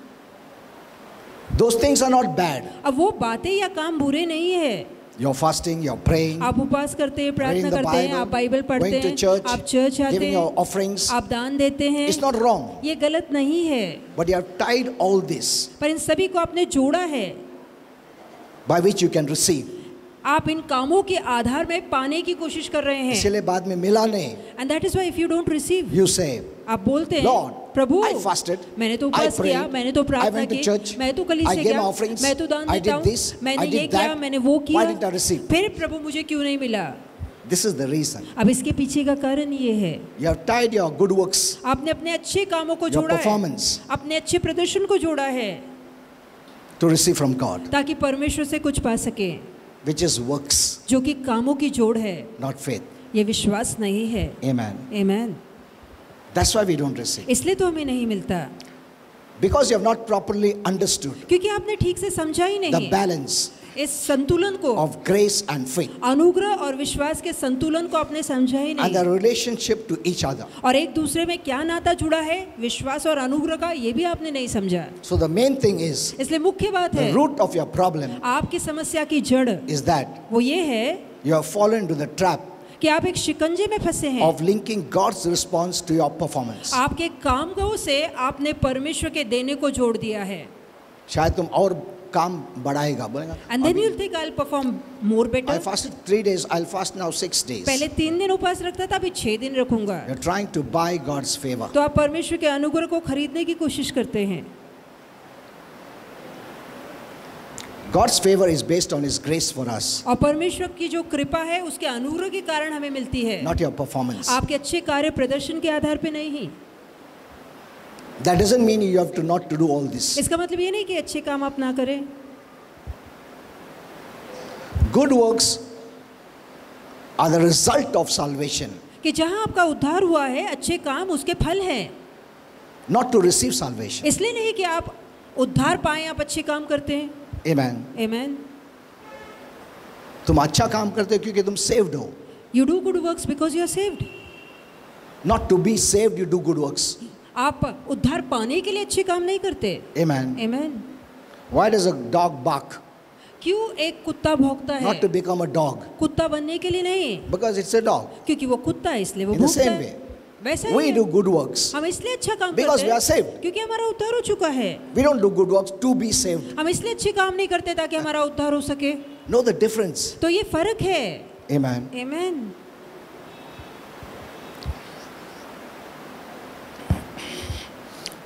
Those things are not bad. अब वो बातें या काम बुरे नहीं है। You're fasting, you're praying, आप उपवास करते हैं, प्रार्थना reading the करते हैं, आप बाइबल Bible, पढ़ते going to हैं, church, आप चर्च आते giving your हैं, offerings. आप दान देते हैं। It's not wrong. ये गलत नहीं है, But you have tied all this पर इन सभी को आपने जोड़ा है। by which you can receive. आप इन कामों के आधार में पाने की कोशिश कर रहे हैं। इसलिए बाद में मिला नहीं. And that is why if you don't receive, You say, आप बोलते हैं, Lord, प्रभु, I fasted, मैंने तो I उपवास किया, prayed, मैंने तो I प्रार्थना went to की, church, मैं तो I कलीसिया gave गया, my offerings, मैं तो दान I देता did हूँ, this, मैंने I ये did किया, that. मैंने वो Why किया, didn't I receive? फिर प्रभु मुझे क्यों नहीं मिला? This is the reason. अब इसके पीछे का कारण ये है, You have tied your good works, आपने अपने अच्छे कामों को your जोड़ा है, performance अपने अच्छे प्रदर्शन को जोड़ा है to receive from God, ताकि परमेश्वर से कुछ पा सके, which is works, जो कि कामों की जोड़ है, not faith. ये विश्वास नहीं है। Amen. आमीन। That's why we don't receive. इसलिए तो हमें नहीं मिलता, Because you have not properly understood क्योंकि आपने ठीक से समझा ही the नहीं balance इस संतुलन को, of grace and faith अनुग्रह और विश्वास के संतुलन को आपने समझा ही and नहीं। the relationship to each other. और एक दूसरे में क्या नाता जुड़ा है विश्वास और अनुग्रह का, ये भी आपने नहीं समझा। So the main thing is, इसलिए मुख्य बात the है, root of your problem आपकी समस्या की जड़ is that वो ये है you have fallen into the trap कि आप एक शिकंजे में फंसे हैं। of linking God's response to your performance. आपके काम को से आपने परमेश्वर के देने को जोड़ दिया है। शायद तुम और काम बढ़ाएगा, बोलेगा. And then you'll think I'll perform more I better. fasted 3 days, I'll fast now 6 days. पहले 3 दिन उपवास रखता था, अभी 6 दिन रखूंगा। You're trying to buy God's favor. तो आप परमेश्वर के अनुग्रह को खरीदने की कोशिश करते हैं। God's favor is based on His grace for us, और परमेश्वर की जो कृपा है उसके अनुग्रह के कारण हमें मिलती है, not your performance. आपके अच्छे कार्य प्रदर्शन के आधार पे नहीं। That doesn't mean you have to not to do all this. इसका मतलब ये नहीं कि अच्छे काम आप ना करें। Good works are the result of salvation, कि जहाँ आपका उद्धार हुआ है, अच्छे काम उसके फल हैं। not to receive salvation. इसलिए नहीं कि आप उद्धार पाएं, आप अच्छे काम करते हैं। Amen. Amen. तुम अच्छा काम करते हो क्योंकि तुम saved हो. You do good works because you are saved. Not to be saved, you do good works. आप उद्धार पाने के लिए अच्छे काम नहीं करते। Amen. Amen. Why does a dog bark? क्यों एक कुत्ता भौंकता है? Not to become a dog, कुत्ता बनने के लिए नहीं, because it's a dog. क्योंकि वो कुत्ता है इसलिए वो In the भौंकता same है। way, वैसा ही We है। do good works हम इसलिए अच्छा काम because करते we are हैं saved. क्योंकि हमारा उद्धार हो चुका है। We don't do good works to be saved. हम इसलिए अच्छे काम नहीं करते ताकि हमारा उद्धार हो सके। Know the difference. तो ये फर्क है। Amen. आमीन।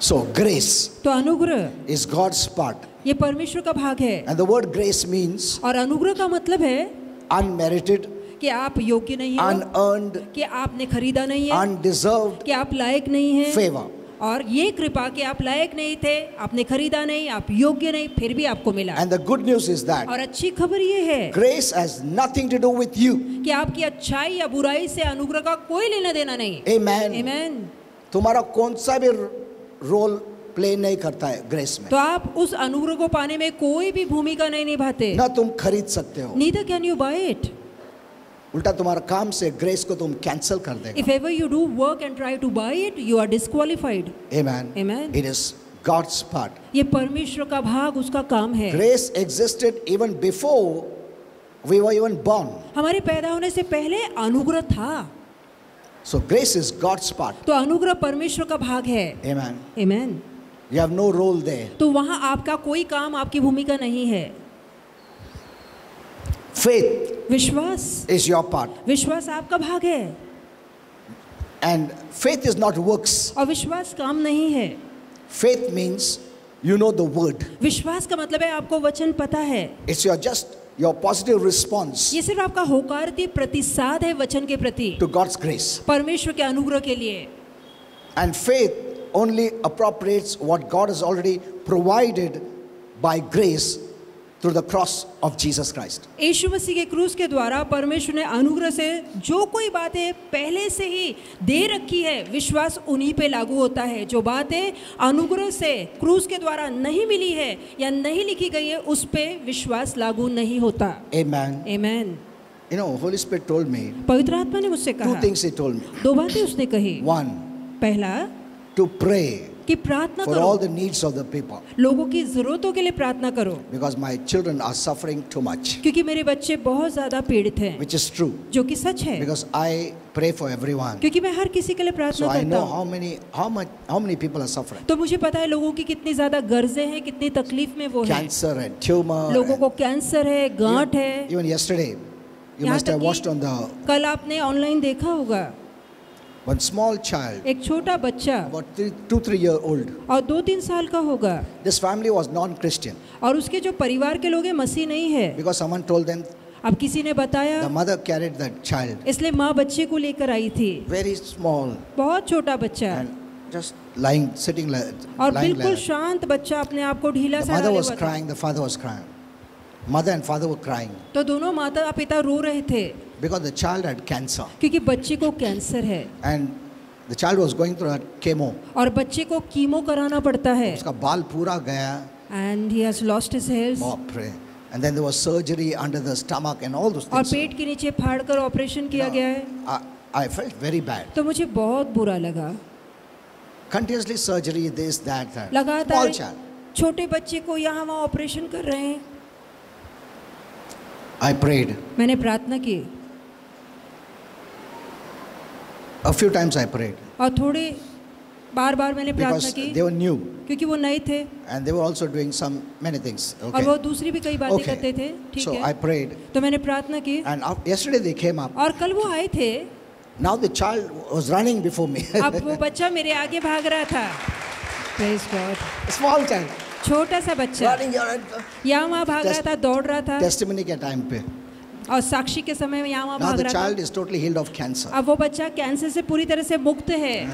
So grace तो अनुग्रह is God's part. ये परमेश्वर का भाग है And the word grace means और अनुग्रह का मतलब है unmerited, कि आप योग्य नहीं हो, unearned, कि आपने खरीदा नहीं है, undeserved कि आप लायक नहीं हैं, favor. और ये कृपा कि आप लायक नहीं थे, आपने खरीदा नहीं, आप योग्य नहीं, फिर भी आपको मिला। And the good news is that और अच्छी खबर ये है grace has nothing to do with you. कि आपकी अच्छाई या बुराई से अनुग्रह का कोई लेना देना नहीं। Amen. आमीन। तुम्हारा कौन सा भी रोल प्ले नहीं करता है ग्रेस में। तो आप उस अनुग्रह को पाने में कोई भी भूमिका नहीं निभाते। ना तुम खरीद सकते हो। Neither can you buy it. उल्टा तुम्हारा काम से ग्रेस को तुम कैंसिल कर देगा। If ever you do work and try to buy it, you are disqualified. Amen. Amen. It is God's part. ये परमेश्वर का भाग, उसका काम है। Grace existed even before we were even born. हमारे पैदा होने से पहले अनुग्रह था। So grace is God's part. तो अनुग्रह परमेश्वर का भाग है। Amen. Amen. You have no role there. तो वहाँ आपका कोई काम, आपकी भूमिका नहीं है। Faith विश्वास, is your part. विश्वास आपका भाग है। And faith is not works. और विश्वास काम नहीं है। Faith means you know the word. विश्वास का मतलब है आपको वचन पता है। It's your positive response ये सिर्फ आपका होकारती प्रतिसाद है वचन के प्रति, to God's grace. परमेश्वर के अनुग्रह के लिए। And faith only appropriates what God has already provided by grace through the cross of Jesus Christ. यीशु मसीह के क्रूस के द्वारा परमेश्वर ने अनुग्रह से जो कोई बातें पहले से ही दे रखी है, विश्वास उन्हीं पे लागू होता है। जो बातें अनुग्रह से क्रूस के द्वारा नहीं मिली है या नहीं लिखी गई है, उस पे विश्वास लागू नहीं होता। Amen. आमीन। You know, Holy Spirit told me, पवित्र आत्मा ने मुझसे two कहा, things He told me. दो बातें उसने कही। One, पहला to pray कि प्रार्थना for all करो, the needs of the people. लोगों की जरूरतों के लिए प्रार्थना करो, Because my children are suffering too much. क्योंकि मेरे बच्चे बहुत ज्यादा पीड़ित हैं, Which is true. जो कि सच है। Because I pray for everyone. क्योंकि मैं हर किसी के लिए So प्रार्थना I करता know हूँ, how many people are suffering. तो मुझे पता है लोगों की कितनी ज्यादा गर्जें हैं, कितनी तकलीफ में वो हैं। Cancer and tumor. लोगों को कैंसर है, गांठ है। Even yesterday, you यहाँ must have तक watched कि on the कल आपने ऑनलाइन देखा होगा, one small child, एक छोटा बच्चा about 2-3 year old. और 2-3 साल का होगा, This family was non-Christian और उसके जो परिवार के लोग हैं मसीह नहीं है। because someone told them अब किसी ने बताया, the mother carried the child, इसलिए माँ बच्चे को लेकर आई थी। very small, बहुत छोटा बच्चा and just sitting like और lying बिल्कुल like that. शांत बच्चा अपने आप को ढीला The सा mother डाले was हुआ था। crying, the father was crying. Mother and father were crying तो दोनों माता पिता रो रहे थे because the child had cancer क्योंकि बच्चे को कैंसर है and the child was going through a chemo. और बच्चे को कीमो कराना पड़ता है। उसका बाल पूरा गया. And he has lost his hairs। बाप रे. And then there was surgery under the stomach and all those और things. पेट के नीचे फाड़कर ऑपरेशन किया गया है। I felt very bad. तो मुझे बहुत बुरा लगा। Continuously surgery, this, that, that. लगातार Small child. छोटे बच्चे को यहाँ वहाँ ऑपरेशन कर रहे हैं। I prayed. मैंने प्रार्थना की A few times I prayed और थोड़े बार बार मैंने प्रार्थना because की they were new क्योंकि वो नए थे and they were also doing many things. और Okay. वो दूसरी भी कई बातें Okay. करते थे। ठीक So है, I prayed तो मैंने प्रार्थना की and yesterday they came up. और कल वो आए थे। Now the child was running before me. अब वो बच्चा मेरे आगे भाग रहा था। Praise God। Small child छोटा सा बच्चा running here and यहाँ वहाँ भाग रहा था, दौड़ रहा था testimony के time पे. और साक्षी के समय में यहाँ वहाँ Now भाग the रहा child था। is totally healed of cancer. अब वो बच्चा कैंसर से पूरी तरह से मुक्त है।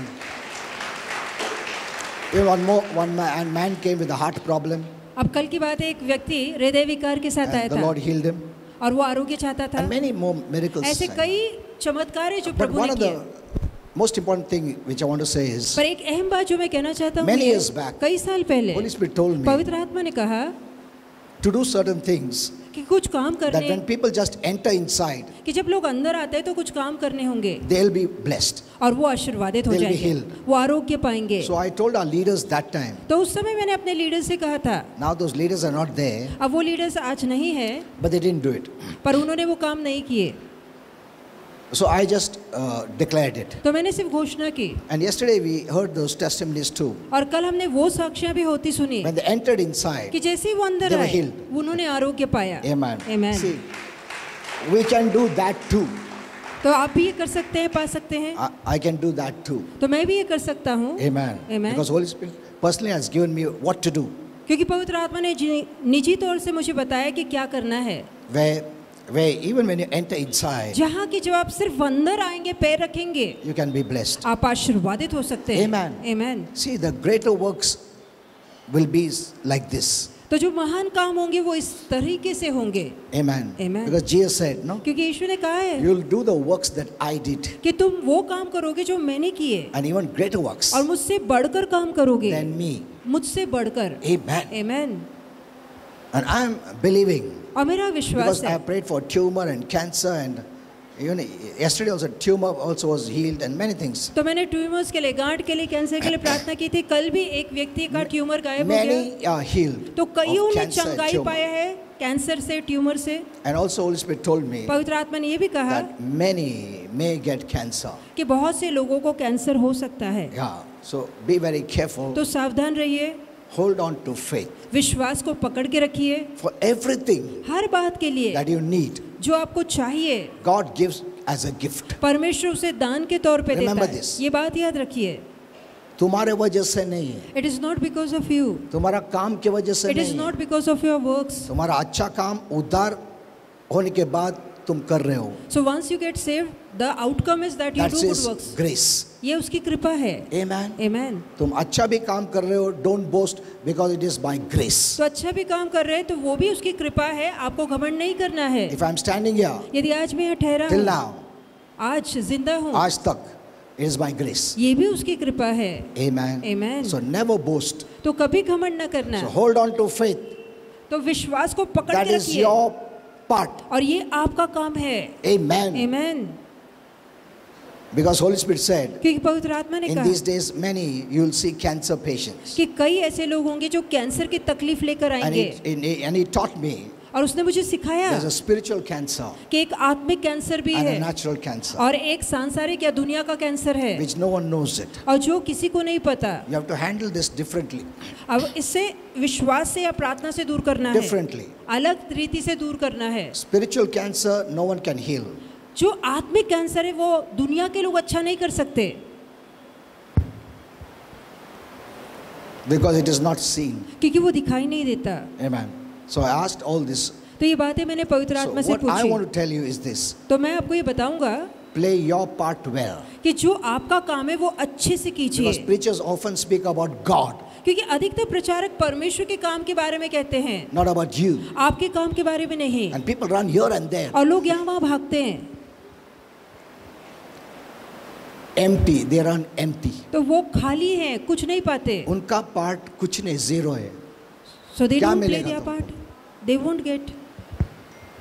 Even one man came with a heart problem अब कल की बात है, एक व्यक्ति हृदय विकार के साथ आया and the था Lord healed him. और वो आरोग्य चाहता था। And many more miracles. ऐसे कई चमत्कार है जो But प्रभु one ने of किए। the most important thing which I want to say is पर एक अहम बात जो मैं कहना चाहता हूँ, Many ये years back, कई साल पहले Holy Spirit told me पवित्र आत्मा ने कहा to do certain things कि कुछ काम that करने, when people just enter inside, कि जब लोग अंदर आते हैं तो कुछ काम करने होंगे they'll be blessed. और वो आशीर्वादित हो They'll be जाएंगे, healed. वो आरोग्य पाएंगे। So I told our leaders that time, तो उस समय मैंने अपने लीडर से कहा था, now those leaders are not there, अब वो लीडर्स आज नहीं है, but they didn't do it. पर उन्होंने वो काम नहीं किए। So I just declared it. तो मैंने सिर्फ घोषणा की, And yesterday we heard those testimonies too. और कल हमने वो साक्ष्यां भी होती सुनी When they entered inside, कि जैसे ही वो अंदर They were आए healed. उन्होंने आरोग्य पाया। amen. Amen. See, we can do that too. तो आप भी ये कर सकते हैं, पा सकते हैं। I can do that too. तो मैं भी ये कर सकता हूँ। Amen. Amen. Because Holy Spirit personally has given me what to do. क्योंकि पवित्र आत्मा ने निजी तौर से मुझे बताया कि क्या करना है। Where even when you enter inside, जहाँ की जब आप सिर्फ अंदर आएंगे, पैर रखेंगे, you can be blessed. आप आशीर्वादित हो सकते हैं। Amen. Amen. See, the greater works will be like this. तो जो महान काम होंगे वो इस तरीके से होंगे। Amen. Amen. Because Jesus said, no, क्योंकि यीशु ने कहा है you will do the works that I did, कि तुम वो काम करोगे जो मैंने किए, and even greater works और मुझसे बढ़कर काम करोगे, than me. मुझसे बढ़कर। Amen. Amen. And I am believing और मेरा विश्वास because I है, have prayed for tumor and cancer, and even yesterday also tumor also was healed and many things. तो मैंने ट्यूमर्स के लिए, गांठ के लिए, कैंसर के लिए प्रार्थना की थी। कल भी एक व्यक्ति का ट्यूमर गायब हो गया। Many are healed तो कईयों of ने cancer and चंगाई tumor. पाया है कैंसर से, ट्यूमर से। And also Holy Spirit told me पवित्र आत्मा ने ये भी कहा that many may get cancer. कि बहुत से लोगों को कैंसर हो सकता है। Yeah, so be very careful. तो सावधान रहिए, Hold on to faith विश्वास को पकड़ के रखिए। for everything हर बात के लिए that you need. जो आपको चाहिए, God gives as a gift. परमेश्वर उसे दान के तौर पे देता Remember है। this. ये बात याद रखिए। तुम्हारे वजह से नहीं है, it is not because of you, तुम्हारा काम की वजह से इट इज नहीं है, not because of your works. तुम्हारा अच्छा काम उद्धार होने के बाद तुम कर रहे हो. So once you get saved, the outcome is that you That do good is works. grace. ये उसकी कृपा है। Amen. आमेन। तुम अच्छा भी काम कर रहे हो, don't boast because it is by grace. तो अच्छा भी काम कर रहे हैं तो वो भी उसकी कृपा है, आपको घमंड नहीं करना है। If I am standing here यदि आज मैं यहाँ ठहरा till हूँ, now, आज जिंदा हूँ, आज तक, it is by grace. ये भी उसकी कृपा है। Amen. Amen. So never boast. तो कभी घमंड न करना। So hold on to faith. तो विश्वास को पकड़ That के is रखिए, your part. और ये आपका काम है। Amen. Amen. Because Holy Spirit said, क्योंकि पवित्र आत्मा ने in कहा these days many you will see cancer patients. कि कई ऐसे लोग होंगे जो कैंसर की तकलीफ लेकर And आएंगे। he taught me और उसने मुझे सिखाया there's a spiritual cancer कि एक आत्मिक कैंसर भी and a है natural cancer और एक सांसारिक या दुनिया का कैंसर है, which no one knows it. और जो किसी को नहीं पता। You have to handle this differently. अब इससे विश्वास से या प्रार्थना से दूर करना है, Differently. अलग रीति से दूर करना है। Spiritual cancer no one can heal. जो आत्मिक कैंसर है वो दुनिया के लोग अच्छा नहीं कर सकते, Because it is not seen. क्योंकि वो दिखाई नहीं देता। Amen. So I asked all this. तो ये बातें मैंने पवित्र So आत्मा से what I want पूछी। to tell you is this. तो मैं आपको ये बताऊंगा Play your part well. कि जो आपका काम है वो अच्छे से कीजिए, Because preachers often speak about God, क्योंकि अधिकतर प्रचारक परमेश्वर के काम के बारे में कहते हैं, not about you. आपके काम के बारे में नहीं। And people run here and there. और लोग यहाँ वहाँ भागते हैं, Empty. They run empty. तो वो खाली हैं, कुछ नहीं पाते। उनका part कुछ नहीं, zero है. So they क्या don't play मिलेगा their तुमको? part, they won't get।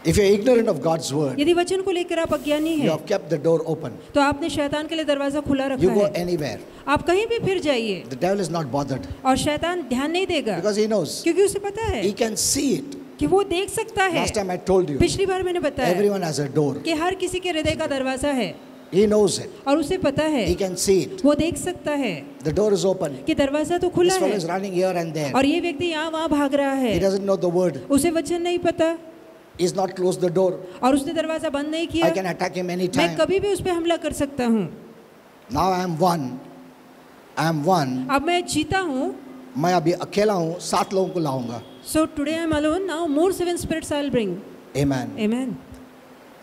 If you're ignorant of God's word, यदि वचन को लेकर आप अज्ञानी you हैं, have kept the door open. तो आपने शैतान के लिए दरवाजा खुला You रखा go है। anywhere. आप कहीं भी फिर जाइए The devil is not bothered और शैतान ध्यान नहीं देगा, because he knows. क्योंकि उसे पता है He can see it. कि वो देख सकता है। Last time I told you, पिछली बार मैंने बताया everyone has a door. कि हर किसी के हृदय का दरवाजा है He knows it. और उसे पता है, He can see it. वो देख सकता है The door is open. कि दरवाजा तो खुला This fellow है, is running here and there. और ये व्यक्ति यहाँ वहाँ भाग रहा He है, doesn't know the word. उसे वचन नहीं पता He's not closed the door. और उसने दरवाजा बंद नहीं किया। I can attack him मैं anytime. कभी भी उस पर हमला कर सकता हूँ। Now I am one. I am one. अब मैं जीता हूँ। मैं अभी अकेला हूँ, 7 लोगों को लाऊंगा. So today I am alone. Now more 7 spirits I'll bring. Amen. Amen.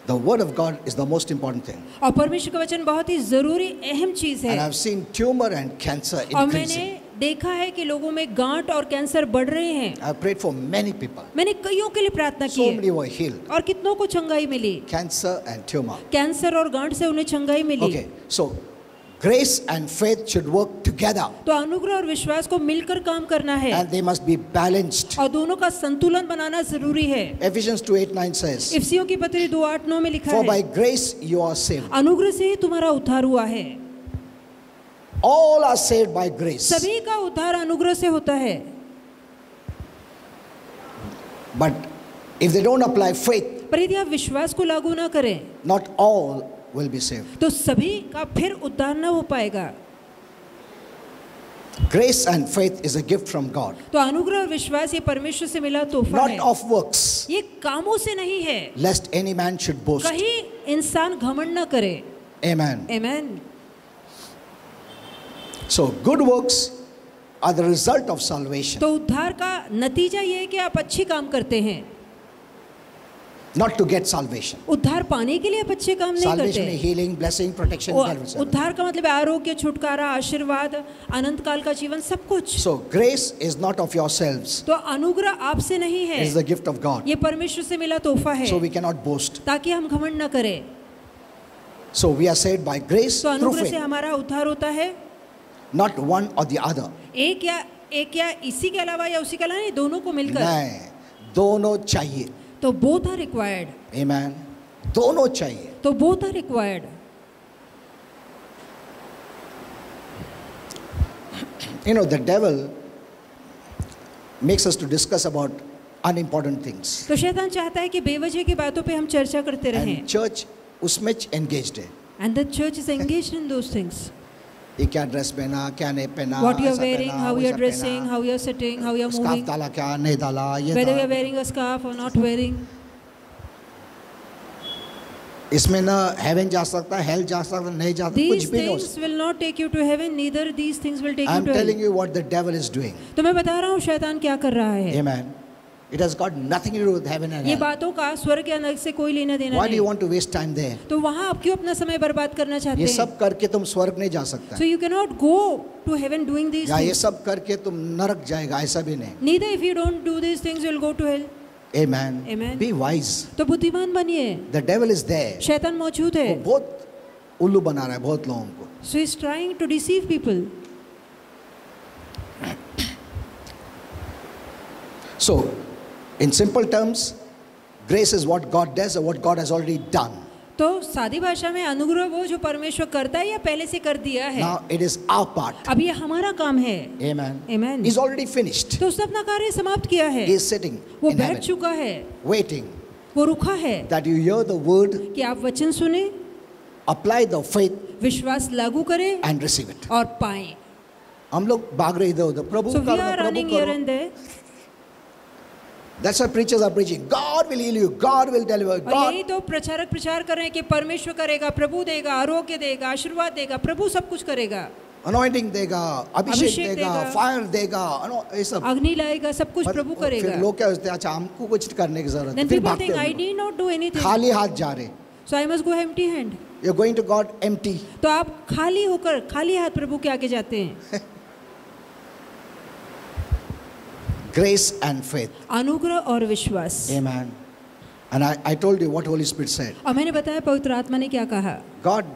The word of God is the most important thing. और परमेश्वर का वचन बहुत ही जरूरी अहम चीज And है। I've seen tumor and cancer और मैंने increasing. देखा है कि लोगों में गांठ और कैंसर बढ़ रहे हैं। I've prayed for many people. मैंने कईयों के लिए प्रार्थना की So है many were healed. और कितनों को चंगाई मिली। Cancer and tumor. कैंसर और गांठ से उन्हें चंगाई मिली। Okay, so grace and faith should work together. तो अनुग्रह और विश्वास को मिलकर काम करना है And they must be balanced. और दोनों का संतुलन बनाना जरूरी है। Ephesians 2:8-9 says, इफिसियों की पत्री 2:8-9 में लिखा For by है, grace you are saved. अनुग्रह से ही तुम्हारा उद्धार हुआ है। All are saved by grace. सभी का उद्धार अनुग्रह से होता है। But if they don't apply faith, पर यदि आप विश्वास को लागू ना करें, not all will be saved. तो सभी का फिर उद्धार न हो पाएगा। Grace and faith is a gift from God, तो अनुग्रह और विश्वास ये परमेश्वर से मिला तोहफा not है, of works, ये कामों से नहीं है, lest any man should boast. कहीं इंसान घमंड न करे। Amen. Amen. So good works are the result of salvation, तो उद्धार का नतीजा ये है कि आप अच्छे काम करते हैं, not to get salvation. उद्धार पाने के लिए आप अच्छे काम नहीं Salvation is करते। healing, blessing, protection, और deliverance. उद्धार का मतलब है आरोग्य, छुटकारा, आशीर्वाद, अनंत काल का जीवन, सब कुछ। So grace is not of yourselves. तो अनुग्रह आपसे नहीं है, It is the gift of God. ये परमेश्वर से मिला तोहफा है, So we cannot boast. ताकि हम घमंड न करें। So we are saved by grace तो through अनुग्रह से faith, हमारा उद्धार होता है, not one or the other. एक या इसी के अलावा या उसी के अलावा नहीं, दोनों को मिलकर। नहीं, दोनों चाहिए. तो बोथ आर रिक्वायर्ड, Amen. दोनों चाहिए. तो both are required. You know, the devil makes us to discuss about unimportant things. तो शैतान चाहता है कि बेवजह की बातों पे हम चर्चा करते रहें। And church उसमें engaged है. And the church is engaged in those things. ये क्या ड्रेस पहना, क्या नहीं पहना, What you are ऐसा wearing, पहना, how you are वैसा dressing, पहना, how you are sitting, how you are scarf moving, डाला क्या नहीं डाला, ये whether you are डाला. wearing a scarf or not wearing. इसमें ना हेवन जा सकता, हेल जा सकता, नहीं जा सकता, कुछ These भी नहीं. things will not take you to heaven, neither these things will take I you am to telling hell. you what the devil is doing. तो मैं बता रहा हूँ शैतान क्या कर रहा है। Amen. It has got nothing to do with heaven and ये hell. बातों का स्वर्ग या नरक से कोई लेना देना Why do you नहीं। want to waste time there? तो वहाँ आप क्यों अपना समय बर्बाद करना चाहते ये हैं? सब करके तुम स्वर्ग नहीं जा सकता. So you cannot go to heaven doing these या ये things. सब करके तुम नरक जाएगा, ऐसा भी नहीं. Neither if you don't do these things, you will go to hell. Amen. Amen. Be wise. तो बुद्धिमान बनिए। The devil is there. शैतान मौजूद वो है। बहुत उल्लू बना रहा है बहुत लोगों को. So he's trying to deceive people. So, in simple terms, grace is what God does or what God has already done. तो सादी भाषा में अनुग्रह वो जो परमेश्वर करता है या पहले से कर दिया है। Now it is our part. अब ये हमारा काम है। Amen. Amen. He's already finished. तो उसने अपना कार्य समाप्त किया है। He is sitting वो in बैठ heaven, चुका है, waiting वो रुका है that you hear the word, कि आप वचन सुने, apply the faith विश्वास लागू करें and receive it. और पाएं। हम लोग भाग रहे इधर उधर, प्रभु So we करो, are प्रभु running here करो. and there. That's why preachers are preaching. God will heal you. God will deliver. और God. यही तो प्रचारक प्रचार कर रहे हैं कि परमेश्वर करेगा, प्रभु देगा, आरोग्य देगा, आशीर्वाद देगा, प्रभु सब कुछ करेगा, Anointing देगा, अभिषेक अभिषेक देगा, देगा, fire देगा, ये सब. अग्नि लाएगा, सब कुछ पर- प्रभु फिर करेगा। लोग क्या सोचते हैं, अच्छा हमको कुछ करने की जरूरत है, Then फिर people भागते think I हैं, need not do anything, खाली हाथ जा रहे. so I must go empty hand. You're going to God empty. तो आप खाली होकर खाली हाथ प्रभु के आगे जाते हैं। Grace and faith. अनुग्रह और विश्वास। Amen. And I told you what Holy Spirit said. और मैंने बताया पवित्र आत्मा ने क्या कहा। God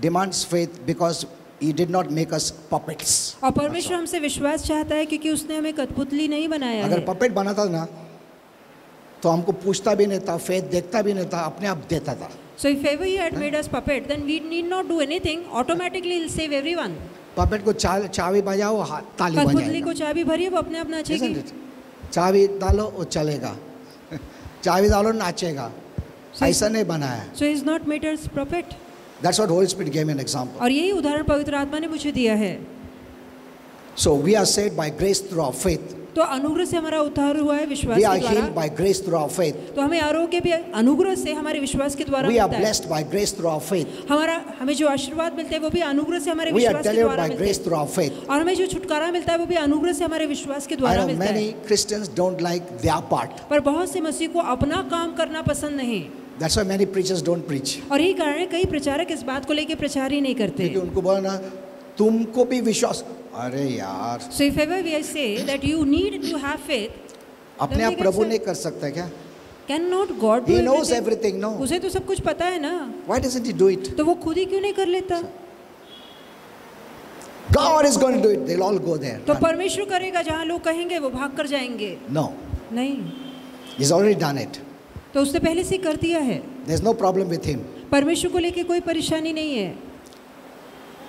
demands faith because He did not make us puppets. और परमेश्वर हमसे विश्वास चाहता है क्योंकि उसने हमें कठपुतली नहीं बनाया अगर है। पपेट बनाता ना तो हमको पूछता भी नहीं था, फेथ देखता भी नहीं था, अपने आप देता था. So if ever he had made us puppet, then we need not do anything. Automatically he'll save everyone. Puppet को चाबी बजाओ, ताली कठपुतली को बजाएगा. चाबी भरी वो अपने आप नाचेगी। Isn't it? चाबी डालो वो चलेगा, चाबी डालो नाचेगा. ऐसा नहीं बनाया. So he's not made us puppet. That's what Holy Spirit gave me an example. और यही उदाहरण पवित्र आत्मा ने मुझे दिया है। So we are saved by grace through our faith. तो अनुग्रह से हमारा उद्धार हुआ है विश्वास We के are द्वारा। healed by grace through our faith. तो हमें आरोग्य भी अनुग्रह से हमारे विश्वास के द्वारा We are मिलता है। blessed by grace through our faith. हमें जो आशीर्वाद मिलते हैं वो भी अनुग्रह से हमारे We are विश्वास के delivered द्वारा by मिलते grace हैं। through our faith. और हमें जो छुटकारा मिलता है वो भी अनुग्रह से हमारे विश्वास के I द्वारा know मिलता many है। Christians don't like their part. पर बहुत से मसीह को अपना काम करना पसंद नहीं। That's why many preachers don't preach. और यही कारण है कई प्रचारक इस बात को लेकर प्रचार ही नहीं करते। क्योंकि उनको बोला ना तुमको भी विश्वास, अरे यार So if ever we say that you need to have faith, अपने आप प्रभु नहीं कर सकता क्या? cannot God do He knows everything? everything, no? उसे तो सब कुछ पता है ना, Why doesn't he do it? तो वो खुद ही क्यों नहीं कर लेता? God is going to do it. They'll all go there. तो परमेश्वर करेगा, जहाँ लोग कहेंगे वो भाग कर जाएंगे। No, नहीं, he's already done it. तो उसने पहले से कर दिया है। There's no problem with him. परमेश्वर को लेके कोई परेशानी नहीं है।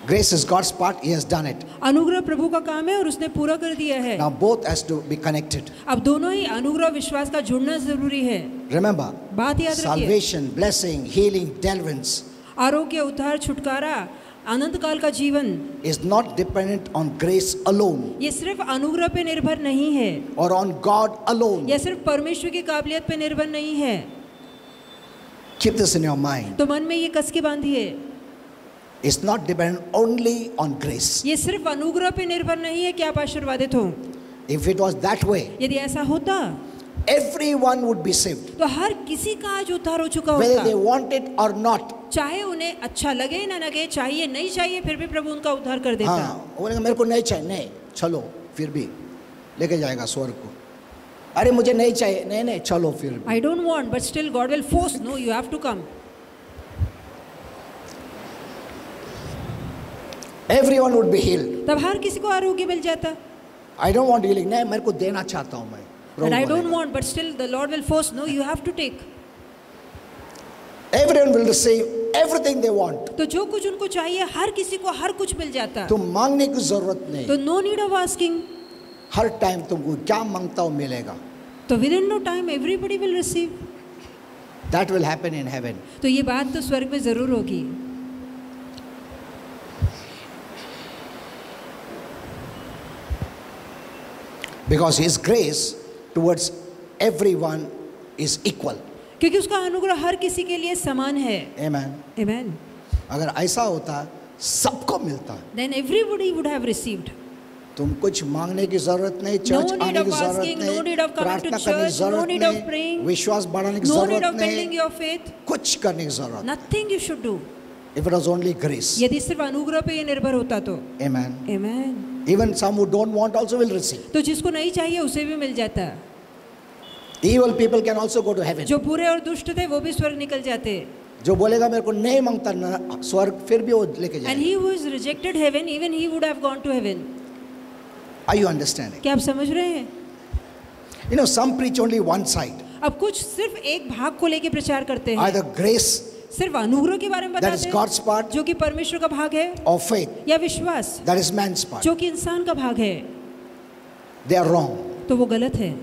Grace is God's part. He has done it. अनुग्रह प्रभु का काम है और उसने पूरा कर दिया है। Now both has to be connected. अब दोनों ही अनुग्रह विश्वास का जुड़ना जरूरी है। Remember, बात याद रखिए, salvation, blessing, healing, deliverance. आरोग्य, उद्धार, छुटकारा, अनंत काल का जीवन is not dependent on grace alone ये सिर्फ अनुग्रह पे निर्भर नहीं है or on God alone. या सिर्फ परमेश्वर की काबिलियत पे निर्भर नहीं है। Keep this in your mind. तो मन में ये कस के बांधिए, It's not dependent only on grace. ये सिर्फ अनुग्रह पे निर्भर नहीं है कि आप आशीर्वादित हो। If it was that way, यदि ऐसा होता everyone would be saved, तो हर किसी का आज उद्धार हो चुका whether they होता, want it or not. चाहे उन्हें अच्छा लगे ना लगे, चाहिए नहीं चाहिए, फिर भी प्रभु उनका उद्धार कर देता। हाँ, वो बोलेगा मेरे को नहीं चाहिए, नहीं चलो फिर भी लेके जाएगा स्वर्ग को। अरे मुझे नहीं चाहिए, नहीं नहीं चलो फिर भी। I don't want, but still God will force. No, you have to come. Everyone would be healed. तब हर किसी को आरोग्य मिल जाता। I don't want healing, नहीं मेरे को देना चाहता हूँ मैं। And I don't बोलेगा। want, but still the Lord will force. No, you have to take. Everyone will receive everything they want. तो जो कुछ उनको चाहिए, हर किसी को हर कुछ मिल जाता। तुम मांगने की जरूरत नहीं, तो no need of asking. Her time तुमको क्या मांगता हो मिलेगा। तो within no time everybody will receive. That will happen in heaven. तो ये बात तो स्वर्ग में जरूर होगी। Because His grace towards everyone is equal. क्योंकि उसका अनुग्रह हर किसी के लिए समान है। Amen. Amen. अगर ऐसा होता सबको मिलता, Then everybody would have received. तुम कुछ मांगने की जरूरत नहीं, No चर्च need आने of की जरूरत asking, no need नहीं, of coming to प्रार्थना करने की church, no जरूरत need of नहीं, praying, विश्वास बढ़ाने की No need जरूरत of building नहीं, your faith. कुछ करने की जरूरत। Nothing you should do. If it was only grace. यदि सिर्फ अनुग्रह पे ये निर्भर होता तो। Amen. Amen. Even some who don't want also will receive. तो जिसको नहीं चाहिए उसे भी मिल जाता। Evil people can also go to heaven. जो बुरे और दुष्ट थे वो भी स्वर्ग निकल जाते। जो बोलेगा मेरे को नहीं मांगता ना स्वर्ग, फिर भी वो लेके And जाएगा। he who is rejected heaven, even he would have gone to heaven. Are you understanding? क्या आप समझ रहे हैं? You know, some preach only one side. अब कुछ सिर्फ एक भाग को लेके प्रचार करते हैं। Either grace सिर्फ अनुग्रह के बारे में that is बताते God's हैं, part जो कि परमेश्वर का भाग है, or faith या विश्वास that is man's part. जो कि इंसान का भाग है, They are wrong. तो वो गलत है।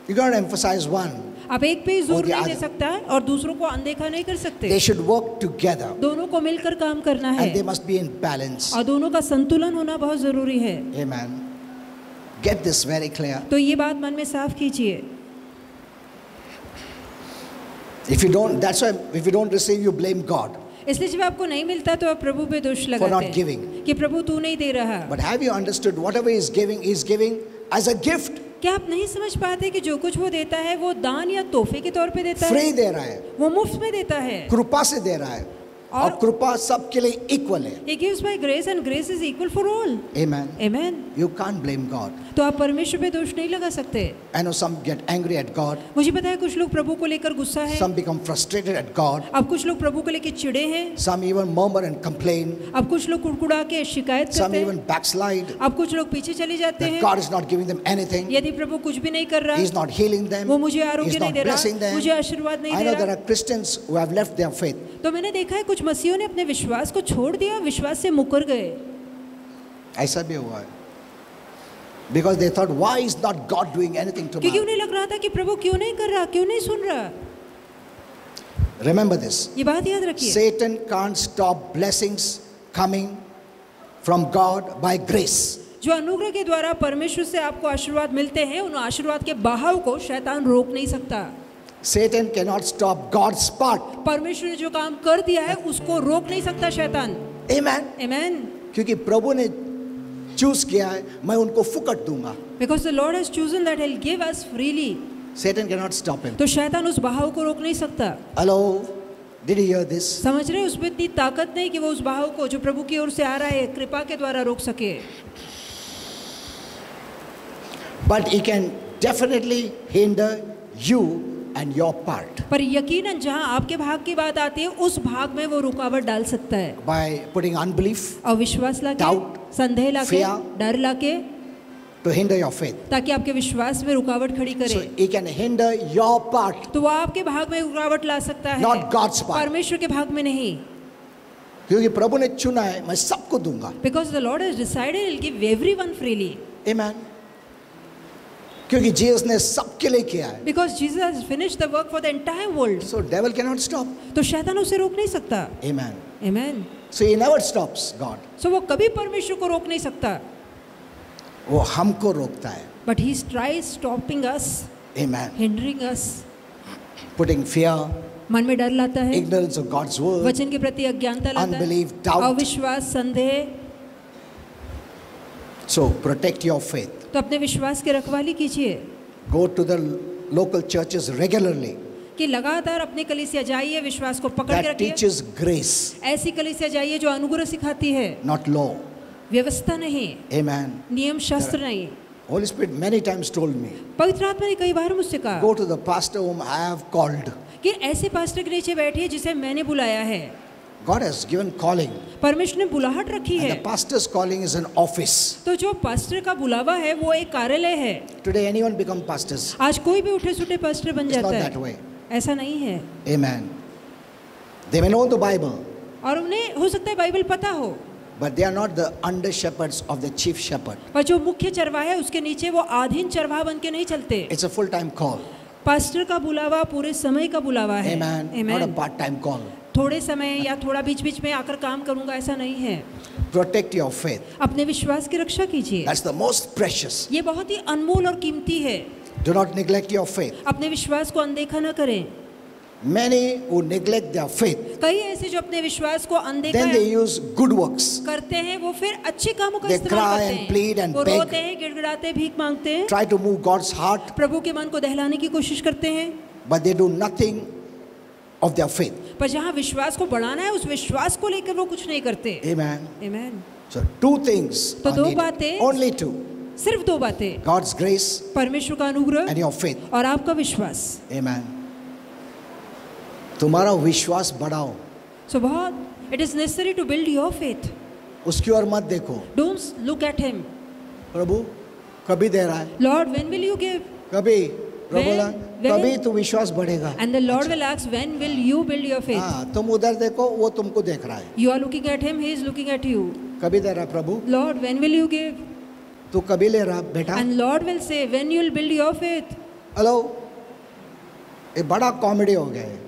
You got to emphasize one. आप एक पे ही जोर और the नहीं दे other. सकता और दूसरों को अनदेखा नहीं कर सकते। They should work together दोनों को मिलकर काम करना है and they must be in balance. और दोनों का संतुलन होना बहुत जरूरी है। Amen. Get this very clear. तो ये बात मन में साफ कीजिए। If you don't, that's why if you don't receive, you blame God. इसलिए जब आपको नहीं मिलता तो आप प्रभु पे दोष not लगाते हैं giving. कि प्रभु तू नहीं दे रहा। But have you understood whatever He is giving as a gift? क्या आप नहीं समझ पाते कि जो कुछ वो देता है वो दान या तोहफे के तौर पे देता है, Free दे रहा है, वो मुफ्त में देता है। कृपा से दे रहा है, और कृपा सबके लिए इक्वल है। He gives by grace and grace is equal for all. Amen. Amen. You can't blame God. तो आप परमेश्वर पे दोष नहीं लगा सकते। I know some get angry at God. मुझे पता है कुछ लोग प्रभु को लेकर गुस्सा है, Some become frustrated at God. अब कुछ लोग प्रभु को लेकर चिढ़े हैं, Some even murmur and complain. अब कुछ लोग कुड़कुड़ा के शिकायत Some करते even हैं, backslide अब कुछ लोग पीछे चले जाते that हैं। God is not giving them anything. यदि प्रभु कुछ भी नहीं कर रहा, He's not healing them. वो मुझे He's आरोग्य नहीं not दे blessing रहा, them. मुझे आशीर्वाद नहीं I दे know there रहा। are Christians who have left their faith. तो मैंने देखा है कुछ मसीहों ने अपने विश्वास को छोड़ दिया, विश्वास से मुकर गए, ऐसा भी हुआ है. Because they thought, why is not God doing anything to क्योंकि me? उन्हें लग रहा था कि प्रभु क्यों नहीं कर रहा, क्यों नहीं सुन रहा। Remember this. ये बात याद रखिए, Satan can't stop blessings coming from God by grace. जो अनुग्रह के द्वारा परमेश्वर से आपको आशीर्वाद मिलते हैं, उन आशीर्वाद के बहाव को शैतान रोक नहीं सकता। Satan cannot stop God's part. परमेश्वर ने जो काम कर दिया है उसको रोक नहीं सकता शैतान। Amen. Amen. क्योंकि प्रभु ने चूज किया है, मैं उनको फुकट दूंगा. Because the Lord has chosen that He'll give us freely. Satan cannot stop him. तो शैतान उस बहाव को रोक नहीं सकता। Hello, did you hear this? समझ रहे हैं, उसमें इतनी ताकत नहीं कि वो उस बहाव को जो प्रभु की ओर से आ रहा है कृपा के द्वारा रोक सके। But he can definitely hinder you and your part पर यकीनन जहाँ आपके भाग की बात आती है उस भाग में वो रुकावट डाल सकता है, by putting unbelief अविश्वास लाके, doubt, संदेह लाके, fear, डर लाके, to hinder your faith. ताकि आपके विश्वास में रुकावट खड़ी So करे। he can hinder your part, तो वो आपके भाग में रुकावट ला सकता है, not God's part. परमेश्वर के भाग में नहीं। क्योंकि प्रभु ने चुना है, मैं सबको दूंगा. Because the Lord has decided He'll give everyone freely. Amen. क्योंकि जीसस ने सबके लिए किया है. Because Jesus has finished the work for the entire world. So devil cannot stop. तो शैतान उसे रोक नहीं सकता. Amen. Amen. So he never stops, God. So वो कभी परमेश्वर को रोक नहीं सकता. वो हमको रोकता है. But he tries stopping us, Amen. hindering us. Putting fear, मन में डर लाता है, ignorance of God's word, वचन के प्रति अज्ञानता लाता है, unbelief, doubt. अविश्वास, संदेह. So protect your faith. तो अपने विश्वास की रखवाली कीजिए. Go to the local churches regularly. कि लगातार अपने कलीसिया जाइए, विश्वास को पकड़ के That रखिए. teaches grace, ऐसी कलीसिया जाइए जो अनुग्रह सिखाती है, not law. व्यवस्था नहीं, Amen. नियम शास्त्र नहीं. Holy Spirit many times told me, पवित्र आत्मा ने कई बार मुझसे कहा go to the pastor whom I have called. कि ऐसे पास्टर के नीचे बैठिए जिसे मैंने बुलाया है. God has given calling. परमेश्वर ने बुलाहट रखी And है. the pastor's calling is an office. तो जो पास्टर का बुलावा है वो एक कार्यालय है. Today anyone become pastors. आज कोई भी उठे सुठे पास्टर बन It's not जाता that है. way. ऐसा नहीं है. Amen. They may know the Bible, और उन्हें हो सकता है बाइबल पता हो, but they are not the under shepherds of the chief shepherd. पर जो मुख्य चरवाहा है उसके नीचे वो आधीन चरवाहा बन के नहीं चलते. It's a full-time call. Pastor का बुलावा पूरे समय का बुलावा है. Amen. Not a part-time call. थोड़े समय या थोड़ा बीच बीच में आकर काम करूंगा ऐसा नहीं है. Protect your faith. अपने विश्वास की रक्षा कीजिए. That's the most precious. ये बहुत ही अनमोल और कीमती है. Do not neglect your faith. अपने विश्वास को अनदेखा न करें. Many who neglect their faith, कई ऐसे जो अपने विश्वास को अनदेखा then they use good works. करते हैं, वो फिर अच्छे कामों का They इस्तेमाल cry करते and plead हैं. and वो beg. रोते हैं, गिड़गिड़ाते हैं, भीख मांगते हैं, Try to move God's heart, प्रभु के मन को दहलाने की कोशिश करते हैं. but they do nothing of their faith. पर जहाँ विश्वास को बढ़ाना है उस विश्वास को लेकर वो कुछ नहीं करते. Amen. Amen. So two things तो are दो needed. बातें- Only two. सिर्फ दो बातें, God's grace परमेश्वर का अनुग्रह and your faith. और आपका विश्वास. Amen. तुम्हारा विश्वास बढ़ाओ. So बहुत, it is necessary to build your faith. उसकी ओर मत देखो. Don't look at him. प्रभु कभी दे रहा है, Lord, when will you give? कभी प्रभु बोला when- कभी तो विश्वास बढ़ेगा. And the Lord will ask, when will you build your faith? हाँ, तुम उधर देखो, वो तुमको देख रहा है. You are looking at him, he is looking at you. कभी दे रहा है प्रभु, Lord, when will you give? तू कभी ले रहा बेटा. And Lord will say, when you will build your faith. Hello, ये बड़ा कॉमेडी हो गया है.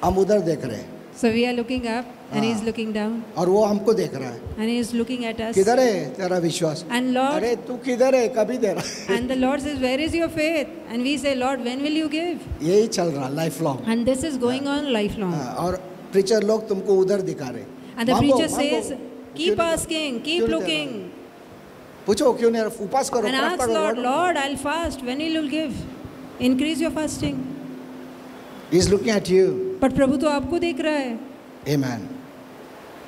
हम उधर देख रहे हैं So we are looking up and he is हाँ. looking down और वो हमको देख रहा है. and he is looking at us. किधर है तेरा विश्वास? And Lord, अरे तू किधर है, कभी दे रहा है. and the Lord says, where is your faith? And we say, Lord, when will you give? यही चल रहा life long. And this is going on lifelong. और प्रीचर लोग तुमको उधर दिखा रहे. And the मांगो, preacher मांगो. says, keep asking, keep क्यों नहीं दे looking. रहा? पूछो क्यों नहीं, उपास करो, And प्रार्थना ask करो, Lord, Lord. Lord, I'll fast. When will you give? Increase your fasting. He is looking at you. But प्रभु तो आपको देख रहा है. Amen.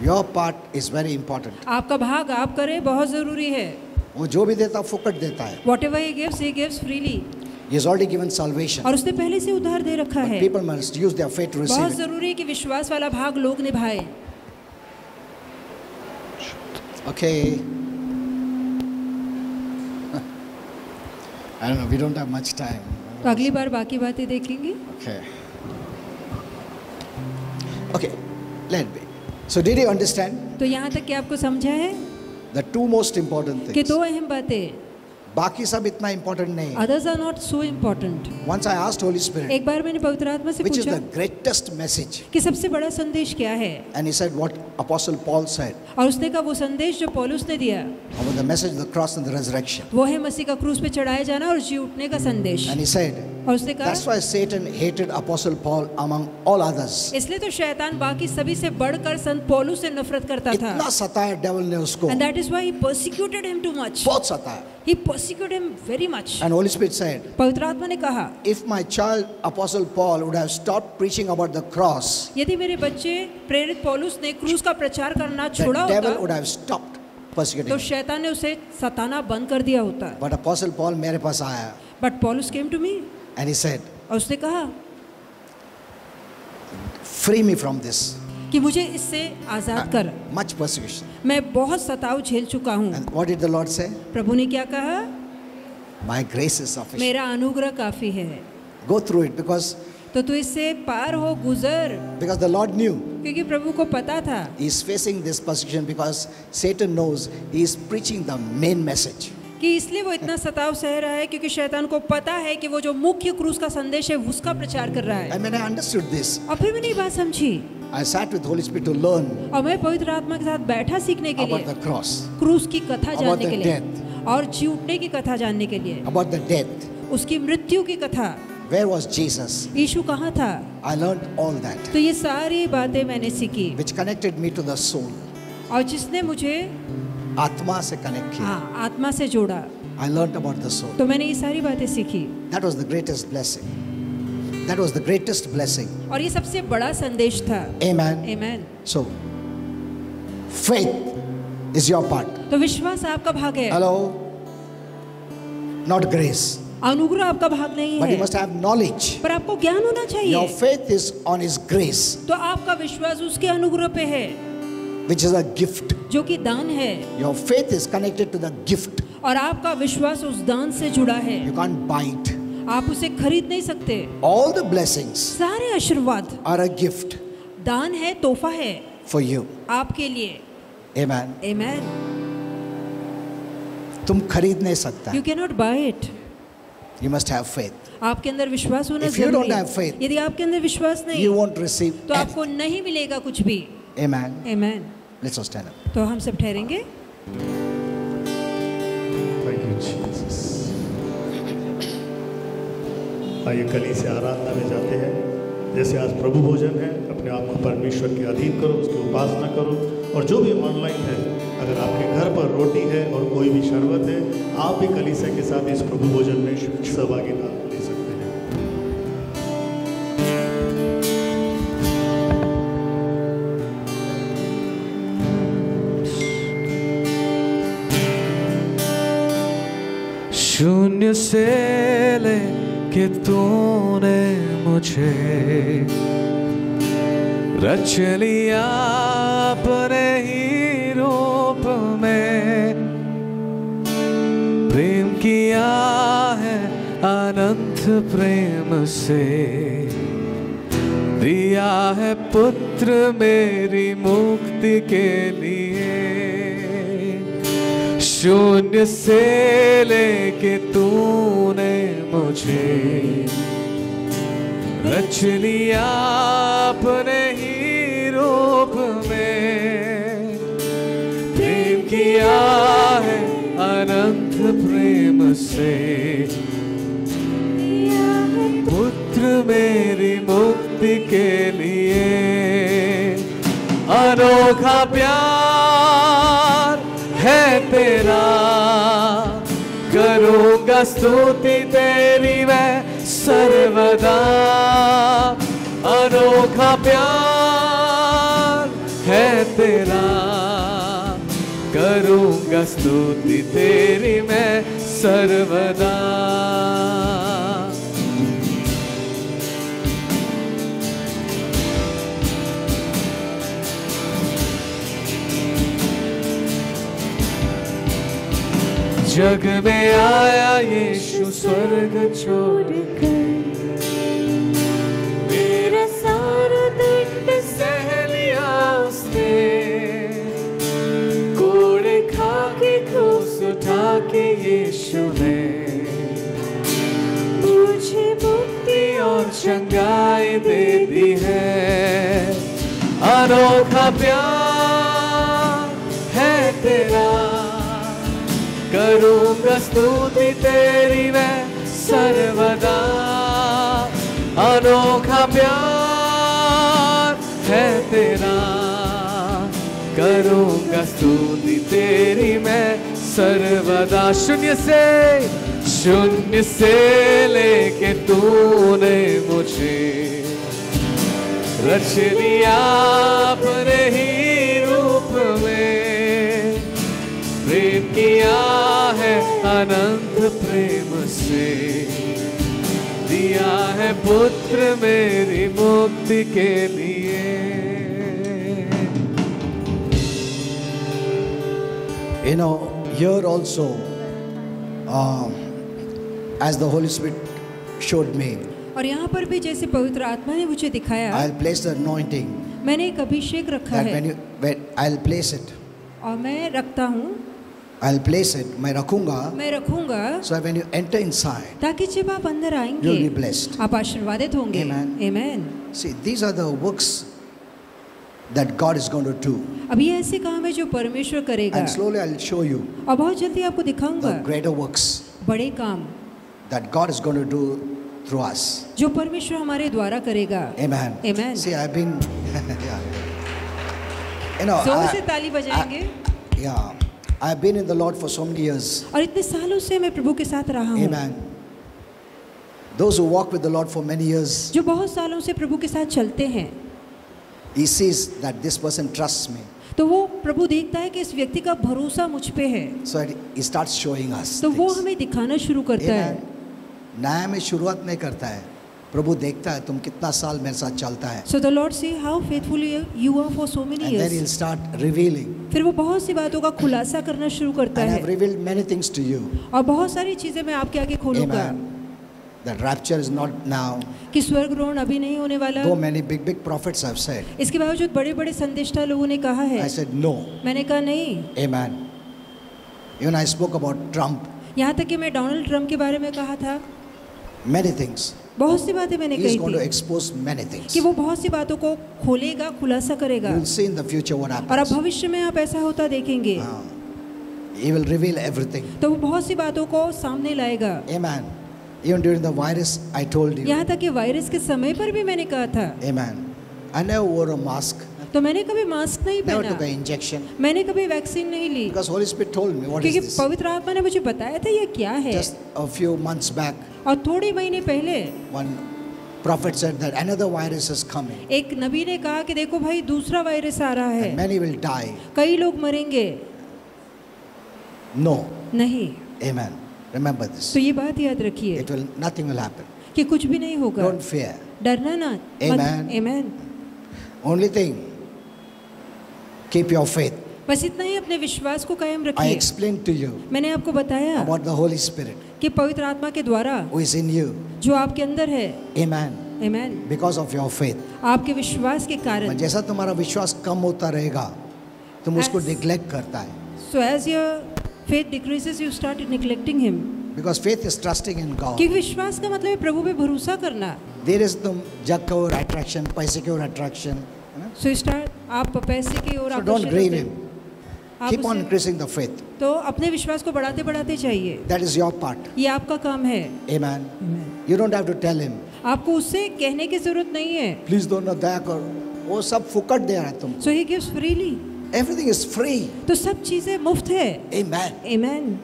Your part is very important. आपका भाग आप करें, बहुत जरूरी है. वो जो भी देता फुकट देता है. Whatever he gives freely. He has already given salvation. और उसने पहले से उधार दे रखा But है. people must use their faith to receive बहुत it. जरूरी है कि विश्वास वाला भाग लोग निभाए. Okay. I don't know. We don't have much time. तो अगली बार बाकी बातें देखेंगे. Okay. Okay. Let me. So did you understand तो यहाँ तक कि आपको समझा है the two most important कि things? दो अहम बातें. बाकी सब इतना important नहीं. Others are not so important. Once I asked Holy Spirit, एक बार मैंने पवित्र आत्मा से which is पूछा the greatest message? कि सबसे बड़ा संदेश क्या है, And he said what Apostle Paul said और उसने कहा वो संदेश जो पौलुस ने दिया about the message of the cross and the resurrection. वो है मसीह का क्रूस पे चढ़ाया जाना और जी उठने का संदेश. And he said, और उसने कहा that's why Satan hated Apostle Paul among all others. इसलिए तो शैतान बाकी सभी से बढ़कर संत पौलुस से नफरत करता था. इतना सताया डेविल ने उसको, And that is why he persecuted him too much. बहुत सताया. He persecuted him very much. And Holy Spirit said, पवित्र आत्मा ने कहा if my child Apostle Paul would have stopped preaching about the cross, यदि मेरे बच्चे प्रेरित पौलुस ने क्रूस का प्रचार करना छोड़ा the devil होता would have stopped persecuting तो him. शैतान ने उसे सताना बंद कर दिया होता. But Apostle Paul मेरे पास आया But Paulus came to me and he said, और उसने कहा free me from this कि मुझे इससे आजाद कर. much persecution. मैं बहुत सताव झेल चुका हूँ. And what did the Lord say? प्रभु ने क्या कहा? My grace is sufficient. मेरा अनुग्रह काफी है. Go through it because तो तू इससे पार हो, गुजर. the Lord knew क्योंकि प्रभु को पता था he is facing this persecution because Satan knows he is preaching the main message. कि इसलिए वो इतना सताव सह रहा है क्योंकि शैतान को पता है कि वो जो मुख्य क्रूस का संदेश है उसका प्रचार कर रहा है। And when I understood this, और फिर मैंने ये बात समझी I sat with Holy Spirit to learn और मैं पवित्र आत्मा के साथ बैठा सीखने के about लिए, the cross, क्रूस की कथा about जानने the के लिए death, और जी उठने की कथा जानने के लिए, about the death. उसकी मृत्यु की कथा, Where was Jesus? यीशु कहाँ था। I learned all that, तो ये सारी बातें मैंने सीखी which connected me to the soul. और जिसने मुझे आत्मा से connect किया. हाँ आत्मा से जोड़ा, I learned about the soul. तो मैंने ये सारी बातें सीखी That was the greatest blessing. That was the greatest blessing. और ये सबसे बड़ा संदेश था। Amen. Amen. So, faith is your part. तो विश्वास आपका भाग है, Hello? Not grace. अनुग्रह आपका भाग नहीं But you है, must have knowledge. पर आपको ज्ञान होना Your चाहिए। faith is on His grace, तो आपका विश्वास उसके अनुग्रह पे है which is a gift. जो कि दान है, Your faith is connected to the gift. और आपका विश्वास उस दान से जुड़ा है। You can't buy it. आप उसे खरीद नहीं सकते। All the blessings सारे आशीर्वाद are a gift दान है, तोहफा है for you. आपके लिए। Amen. आमेन। तुम खरीद नहीं सकता. You cannot buy it. You must have faith. आपके अंदर विश्वास होना If you जरूरी don't है। have faith, यदि आपके अंदर विश्वास नहीं You won't receive तो anything. आपको नहीं मिलेगा कुछ भी। Amen. Amen. Let's all stand up. तो हम सब ठहरेंगे। Thank you, Jesus. आइए कली से आराधना में जाते हैं। जैसे आज प्रभु भोजन है, अपने आप को परमेश्वर के अधीन करो, उसकी उपासना करो। और जो भी ऑनलाइन है, अगर आपके घर पर रोटी है और कोई भी शरबत है, आप भी कलीसिया के साथ इस प्रभु भोजन में सहभागिता ले सकते हैं। शून्य से लेके तूने मुझे रच लिया अपने ही रूप में, प्रेम किया है अनंत प्रेम से, दिया है पुत्र मेरी मुक्ति के लिए। शून्य से लेके तूने मुझे रच लिया अपने ही रूप में, प्रेम किया है अनंत प्रेम से, पुत्र मेरी मुक्ति के लिए। अनोखा प्यार है तेरा, करूँगा स्तुति तेरी मैं सर्वदा। अनोखा प्यार है तेरा, करूँगा स्तुति तेरी मैं सर्वदा। जग में आया यीशु स्वर्ग छोड़कर, मेरा सारा दर्द सह लिया उसने, कोड़े खा के क्रूस उठा के यीशु ने मुझे मुक्ति और चंगाई दे दी है। अनोखा प्यार है तेरा, करूँगा स्तुति तेरी मैं सर्वदा। अनोखा प्यार है तेरा, करूँगा स्तुति तेरी मैं सर्वदा। शून्य से लेके तूने मुझे रच लिया अपने ही रूप में, प्रेम किया है अनंत प्रेम से, दिया है पुत्र मेरी मुक्ति के लिए। You know, here also, as the Holy Spirit showed me, और यहाँ पर भी जैसे पवित्र आत्मा ने मुझे दिखाया, I'll place the anointing. मैंने एक अभिषेक रखा That है when I'll place it, और मैं रखता हूँ, I'll place it, मैं रखूंगा, मैं रखूंगा, so that when you enter inside, ताकि जब आप अंदर आएंगे you'll be blessed. आप आशीर्वादित होंगे। Amen. Amen. See, these are the works that God is going to do. अब ये ऐसे काम है जो परमेश्वर करेगा, And slowly I'll show you और बहुत जल्दी आपको दिखाऊंगा the greater works बड़े काम that God is going to do through us. जो परमेश्वर हमारे द्वारा करेगा। Amen. Amen. See, I've been, yeah. You know, जोर से ताली बजाएंगे। yeah, I've been in the Lord for so many years. और इतने सालों से मैं प्रभु के साथ रहा हूँ। Amen. Those who walk with the Lord for many years, जो बहुत सालों से प्रभु के साथ चलते हैं, he sees that this person trusts me. तो वो प्रभु देखता है कि इस व्यक्ति का भरोसा मुझ पे है, So he starts showing us तो वो things. हमें दिखाना शुरू करता है। Amen. नया में शुरुआत नहीं करता है, प्रभु देखता है तुम कितना साल मेरे साथ चलता है. So the Lord see how faithfully you are for so many And then he'll years. start revealing. फिर वो बहुत सी बातों का खुलासा करना शुरू करता And है I've revealed many things to you. और बहुत सारी चीजें मैं आपके आगे खोलूंगा। Amen. The rapture is not now. कि स्वर्गरोहण अभी नहीं होने वाला। Though many big prophets have said. इसके बावजूद बड़े बड़े संदेष्टा लोगों ने कहा है। I said no. मैंने कहा नहीं। Amen. Even I spoke about Trump. यहाँ तक कि मैं डोनाल्ड ट्रम्प के बारे में कहा था। Many things. बहुत सी बातें मैंने He is कही going to थी expose many things. कि वो बहुत सी बातों को खोलेगा, खुलासा करेगा। You will see in the future what और अब happens. भविष्य में आप ऐसा होता देखेंगे। He will reveal everything. तो वो बहुत सी बातों को सामने लाएगा। Amen. Even during the virus, I told you. यहाँ तक कि वायरस के समय पर भी मैंने कहा था। Amen. I never wore a mask. तो मैंने कभी मास्क नहीं Never पहना, took an injection. मैंने कभी वैक्सीन नहीं ली, Because Holy Spirit told me what is क्योंकि this. पवित्र आत्मा ने मुझे बताया था ये क्या है। Just a few months back, और थोड़े महीने पहले one prophet said that another virus is coming. एक नबी ने कहा कि देखो भाई दूसरा वायरस आ रहा And है, many will die. कई लोग मरेंगे। No. नहीं, Amen. Remember this. तो ये बात याद रखिए Nothing will happen. कि कुछ भी नहीं होगा। Don't fear. डरना ना। Amen. Amen. Only thing, keep your faith. बस इतना ही अपने विश्वास को कायम I रखिए। explained to you मैंने आपको बताया about the Holy Spirit कि पवित्र आत्मा के द्वारा who is in you. जो आपके अंदर है, Amen. Amen, Because of your faith. आपके विश्वास के पर कारण। जैसा तुम्हारा विश्वास कम होता रहेगा, तुम उसको As- neglect करता है. So as your faith decreases, you start neglecting him. Because faith is trusting in God. क्योंकि विश्वास का मतलब है प्रभु पे भरोसा करना। There is तुम जग की ओर attraction, पैसे की ओर attraction. So you start आप पैसे की ओर So आकर्षित don't grieve होते हैं। him. आप Keep on उसे- increasing the faith. तो अपने विश्वास को बढ़ाते बढ़ाते चाहिए। That is your part. ये आपका काम है। Amen. Amen. You don't have to tell him. आपको उससे कहने की जरूरत नहीं है। Please don't know दया करो. वो सब फुकट दे रहा है तुमको. So he gives freely. Everything is free. तो सब चीजें मुफ्त है। Amen. Amen.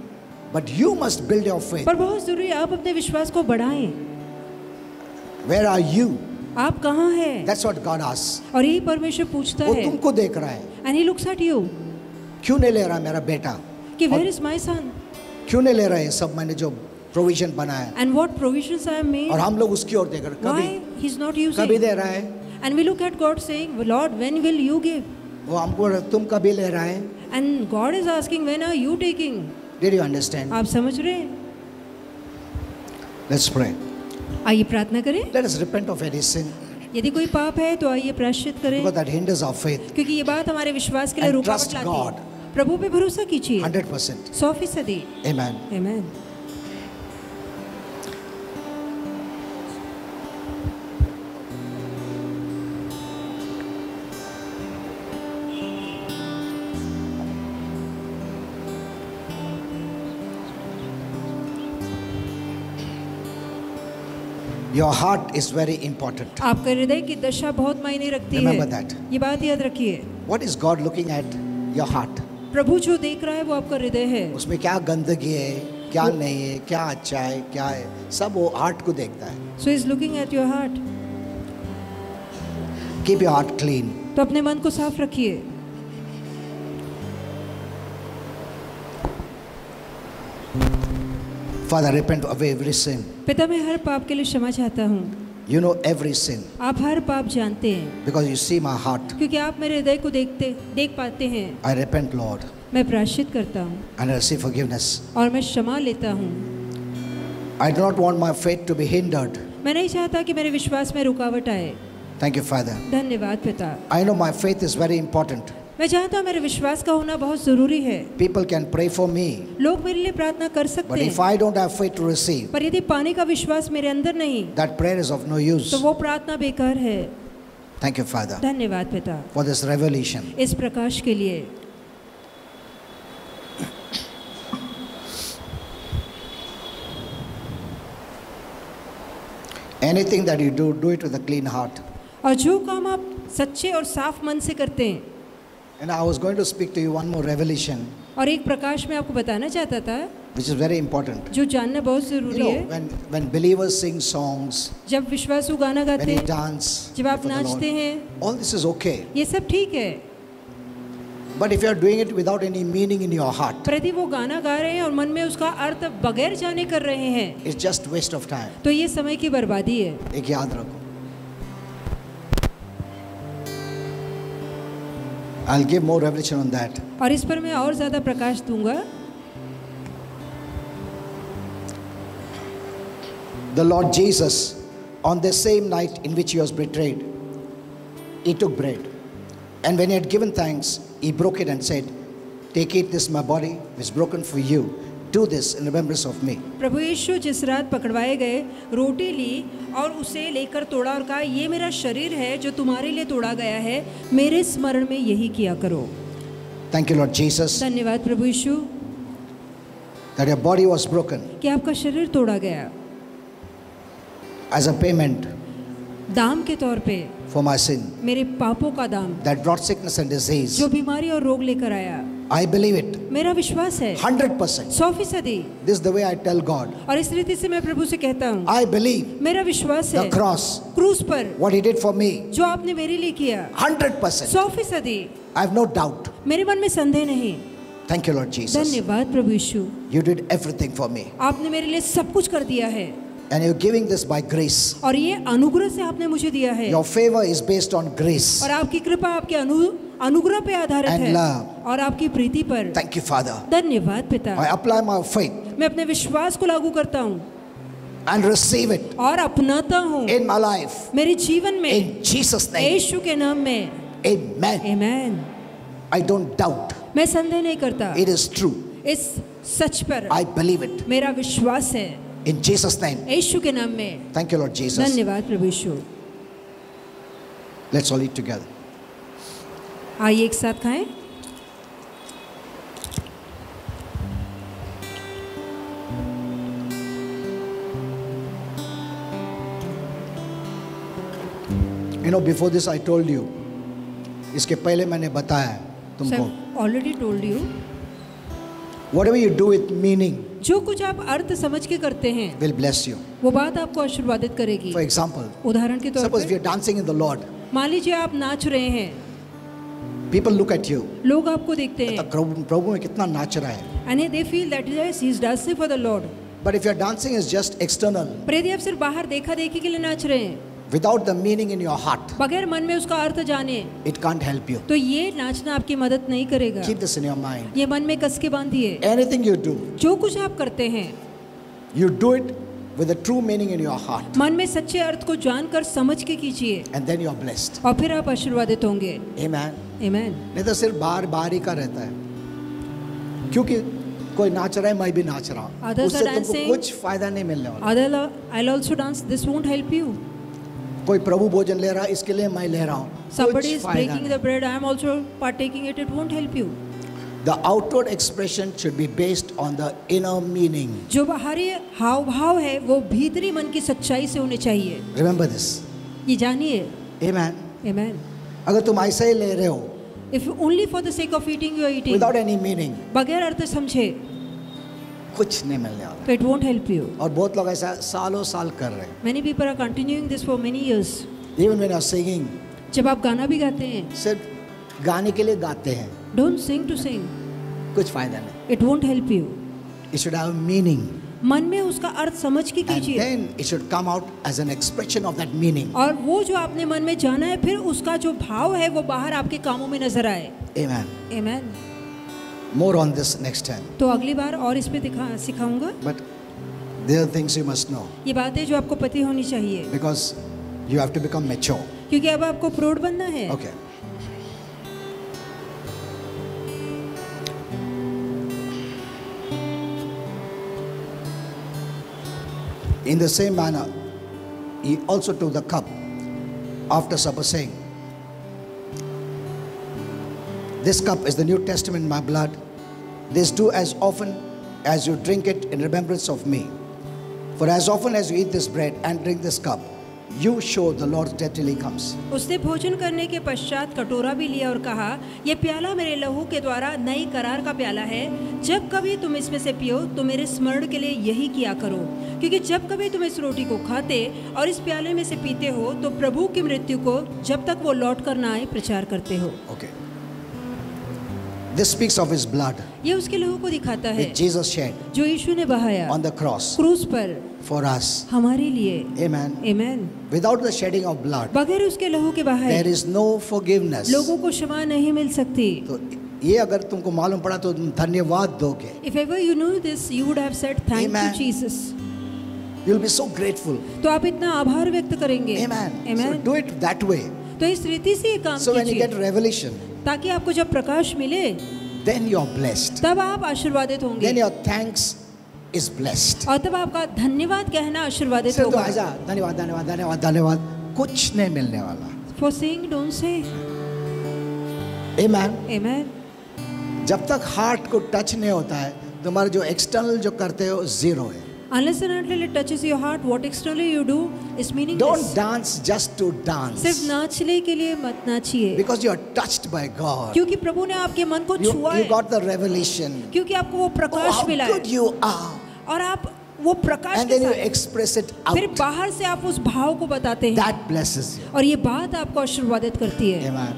But you must build your faith. पर बहुत जरूरी है आप अपने विश्वास को बढ़ाएं। Where are you? आप कहाँ हैं? That's what God asks. और यही परमेश्वर पूछता वो है। तुमको देख रहा है. And he looks at you क्यों नहीं ले रहा मेरा बेटा? कि where is my son? क्यों नहीं ले रहा है सब मैंने जो प्रोविजन बनाया? And what provisions I have made? और हम लोग उसकी ओर देख रहे Why कभी he's not कभी using? दे रहा है. And we look at God saying, Lord, when will you give? वो हमको तुम कभी ले रहा है. And God is asking, when are you taking? Did you understand? आप समझ रहे हैं? Let's pray. आइए प्रार्थना करें। Let us repent of any sin यदि कोई पाप है तो आइए प्रायश्चित करें, because that hinders our faith. क्योंकि ये बात हमारे विश्वास के लिए And रुकावट trust लाती God. है। प्रभु पे भरोसा कीजिए 100%. 100%। Amen. Amen. Your heart is very important. आपका हृदय की दशा बहुत मायने रखती Remember है। that. ये बात याद रखिए। What is God looking at? Your heart. प्रभु जो देख रहा है वो आपका हृदय है। उसमें क्या गंदगी है, क्या नहीं है, क्या अच्छा है, क्या है, सब वो हार्ट को देखता है. So he's looking at your heart. Keep your heart clean. तो अपने मन को साफ रखिए। Father, repent of every sin. पिता मैं हर पाप के लिए क्षमा चाहता हूँ। You know every sin आप हर पाप जानते हैं because you see my heart. क्योंकि आप मेरे हृदय को देख पाते हैं। I repent, Lord, मैं प्रायश्चित करता हूँ and I receive forgiveness. और मैं क्षमा लेता हूँ। I do not want my faith to be hindered. मैं नहीं चाहता कि मेरे विश्वास में रुकावट आए। Thank you, Father. धन्यवाद पिता। I know my faith is very important. मैं जानता हूँ मेरे विश्वास का होना बहुत जरूरी है। People can pray for me, लोग मेरे लिए प्रार्थना कर but सकते if हैं, I don't have faith to receive, पर यदि पाने का विश्वास मेरे अंदर नहीं that prayer is of no use. तो वो प्रार्थना बेकार है। Thank you, Father, धन्यवाद पिता for this revelation. इस प्रकाश के लिए। Anything that you do, do it with a clean heart. और जो काम आप सच्चे और साफ मन से करते हैं। And I was going to speak to you one more revelation, और एक प्रकाश मैं आपको बताना चाहता था which is very important. जो जानना बहुत You जरूरी know, है। when believers sing songs, जब विश्वासु गाना when गाते you हैं, dance, जब आप for the Lord, नाचते हैं, all this is okay. ये सब ठीक है। But if you are doing it without any meaning in your heart, पर यदि वो गाना गा रहे हैं और मन में उसका अर्थ बगैर जाने कर रहे हैं, it's just waste of time. तो ये समय की बर्बादी है। एक याद रखो. I'll give more revelation on that. और इस पर मैं और ज्यादा प्रकाश दूंगा। The Lord Jesus, on the same night in which he was betrayed, he took bread. And when he had given thanks, he broke it and said, "Take it, this is my body, which is broken for you. Do this in remembrance of me." प्रभु यीशु जिस रात पकड़वाए गए, रोटी ली और उसे लेकर तोड़ा और कहा, ये मेरा शरीर है जो तुम्हारे लिए तोड़ा गया है, मेरे स्मरण में यही किया करो। Thank you, Lord Jesus, धन्यवाद प्रभु यीशु that your body was broken कि आपका शरीर तोड़ा गया as a payment दाम के तौर पे, for my sin मेरे पापों का दाम that brought sickness and disease. जो बीमारी और रोग लेकर आया। I believe it मेरा विश्वास है 100%. 100%। This is the way I tell God. और इस रीति से मैं प्रभु से कहता हूँ, I believe मेरा विश्वास है the cross, क्रूस पर what he did for me, जो आपने मेरे लिए किया 100%. 100%। I have no doubt. मेरे मन में संदेह नहीं। Thank you, Lord Jesus. धन्यवाद प्रभु यीशु, You did everything for me. आपने मेरे लिए सब कुछ कर दिया है And you're giving this by grace. और ये अनुग्रह से आपने मुझे दिया है। Your favor is based on grace. और आपकी कृपा आपके अनुग्रह पे आधारित And है love. और आपकी प्रीति पर। Thank you, Father. धन्यवाद पिता, I apply my faith मैं अपने विश्वास को लागू करता हूँ and receive it और अपनाता हूँ in my life. मेरे जीवन में, In Jesus' name. यीशु के नाम में। Amen. Amen. I don't doubt. मैं संदेह नहीं करता, It is true. इस सच पर I believe it. मेरा विश्वास है, In Jesus' name. यीशु के नाम में। Thank you, Lord Jesus. धन्यवाद प्रभु यीशु। Let's all eat together. आइए एक साथ खाएं। You know, before this I told you, इसके पहले मैंने बताया तुमको, already told you, whatever you do with meaning जो कुछ आप अर्थ समझ के करते हैं will bless you. वो बात आपको आशीर्वादित करेगी। For example, उदाहरण के तौर suppose we पर are dancing in the Lord. मान लीजिए आप नाच रहे हैं, People look at you. लोग आपको देखते तो हैं प्रभु में कितना नाच रहा है. and they feel that yes, he is dancing for the Lord। But if your dancing is just external, पर यदि आप सिर्फ बाहर देखा देखी के लिए नाच रहे हैं, without the meaning in your heart, बगैर मन में उसका अर्थ जाने, it can't help you. तो ये नाचना आपकी मदद नहीं करेगा। Keep this in your mind. ये मन में कस के बांधिए, Anything you do, जो कुछ आप करते हैं you do it with the true meaning in your heart, मन में सच्चे अर्थ को जानकर समझ के कीजिए and then you are blessed. और फिर आप आशीर्वादित होंगे। Amen. आमेन। नहीं तो सिर्फ बाहर ही का रहता है, क्योंकि कोई नाच रहा है, मैं भी नाच रहा हूँ, Others उससे are तुमको dancing. कुछ फायदा नहीं मिलने वाला. I'll also dance, this won't help you। कोई प्रभु भोजन ले रहा है, इसके लिए मैं ले रहा हूँ, Somebody कुछ is फायदा breaking नहीं. the bread, I am also partaking it, it won't help you। The outward expression should be based on the inner meaning. जो बाहरी हाव भाव है वो भीतरी मन की सच्चाई से होने चाहिए। Remember this. ये जानिए। Amen. Amen। अगर तुम ऐसे ही ले रहे हो, If only for the sake of eating you are eating, without any meaning, बगैर अर्थ समझे, कुछ नहीं मिलने वाला. तो it won't help you। और बहुत लोग ऐसा सालों साल कर रहे हैं. Many people are continuing this for many years। Even when you are singing, जब आप गाना भी गाते हैं, सिर्फ गाने के लिए गाते हैं, don't sing to sing, कुछ फायदा नहीं. it won't help you। It should have meaning, मन में उसका अर्थ समझ के and कीजिए, then it should come out as an expression of that meaning. और वो जो आपने मन में जाना है, फिर उसका जो भाव है वो बाहर आपके कामों में नजर आए। Amen. Amen। More on this next time. तो अगली बार और इस पे सिखाऊंगा। But there are things you must know, ये बातें जो आपको पता होनी चाहिए, because you have to become mature. क्योंकि अब आपको प्रौढ़ बनना है। Okay. In the same manner, he also took the cup after supper, saying, "This cup is the New Testament in my blood. This do as often as you drink it in remembrance of me. For as often as you eat this bread and drink this cup, you show the Lord's death till he comes." उसने भोजन करने के पश्चात कटोरा भी लिया और कहा, ये प्याला मेरे लहू के द्वारा नई करार का प्याला है। जब कभी तुम इसमें से पियो तो मेरे स्मरण के लिए यही किया करो। क्योंकि जब कभी तुम इस रोटी को खाते और इस प्याले में से पीते हो तो प्रभु की मृत्यु को जब तक वो लौट कर ना आए प्रचार करते हो। Okay. This speaks of his blood, ये उसके लहू को दिखाता है which Jesus shed जो यीशु ने बहाया on the cross क्रूस पर for us. हमारे लिए। Amen. Amen. Without the shedding of blood, बगैर उसके लहू के बहाए there is no forgiveness. लोगों को क्षमा नहीं मिल सकती। तो ये अगर तुमको मालूम पड़ा तो तुम धन्यवाद दोगे. If ever you knew this, you would have said thank Amen. you Jesus. You'll be so grateful. तो आप इतना आभार व्यक्त करेंगे। Amen. So Amen. do it that way. तो इस रीति से ये काम So when you कीजिए get revelation, ताकि आपको जब प्रकाश मिले then you're blessed. तब आप आशीर्वादित होंगे Then your thanks is blessed. और तब आपका धन्यवाद कहना आशीर्वादित सिर्फ तो होगा। ऐसा धन्यवाद धन्यवाद धन्यवाद धन्यवाद कुछ नहीं मिलने वाला. For saying don't say. Amen. Amen. जब तक हार्ट को टच नहीं होता है तुम्हारा जो एक्सटर्नल जो करते हो जीरो है. Unless and until it touches your heart, what externally you do is Don't meaningless. dance just to सिर्फ dance नाचने के लिए मत नाचिए because you are touched by God. क्योंकि प्रभु ने आपके मन को छुआ You है, got the revelation. क्योंकि आपको वो Oh, प्रकाश how मिला good है you are. और आप वो प्रकाश And के then you साथ express it फिर out. बाहर से आप उस भाव को बताते हैं That blesses you. और ये बात आपको आशीर्वादित करती है। Amen.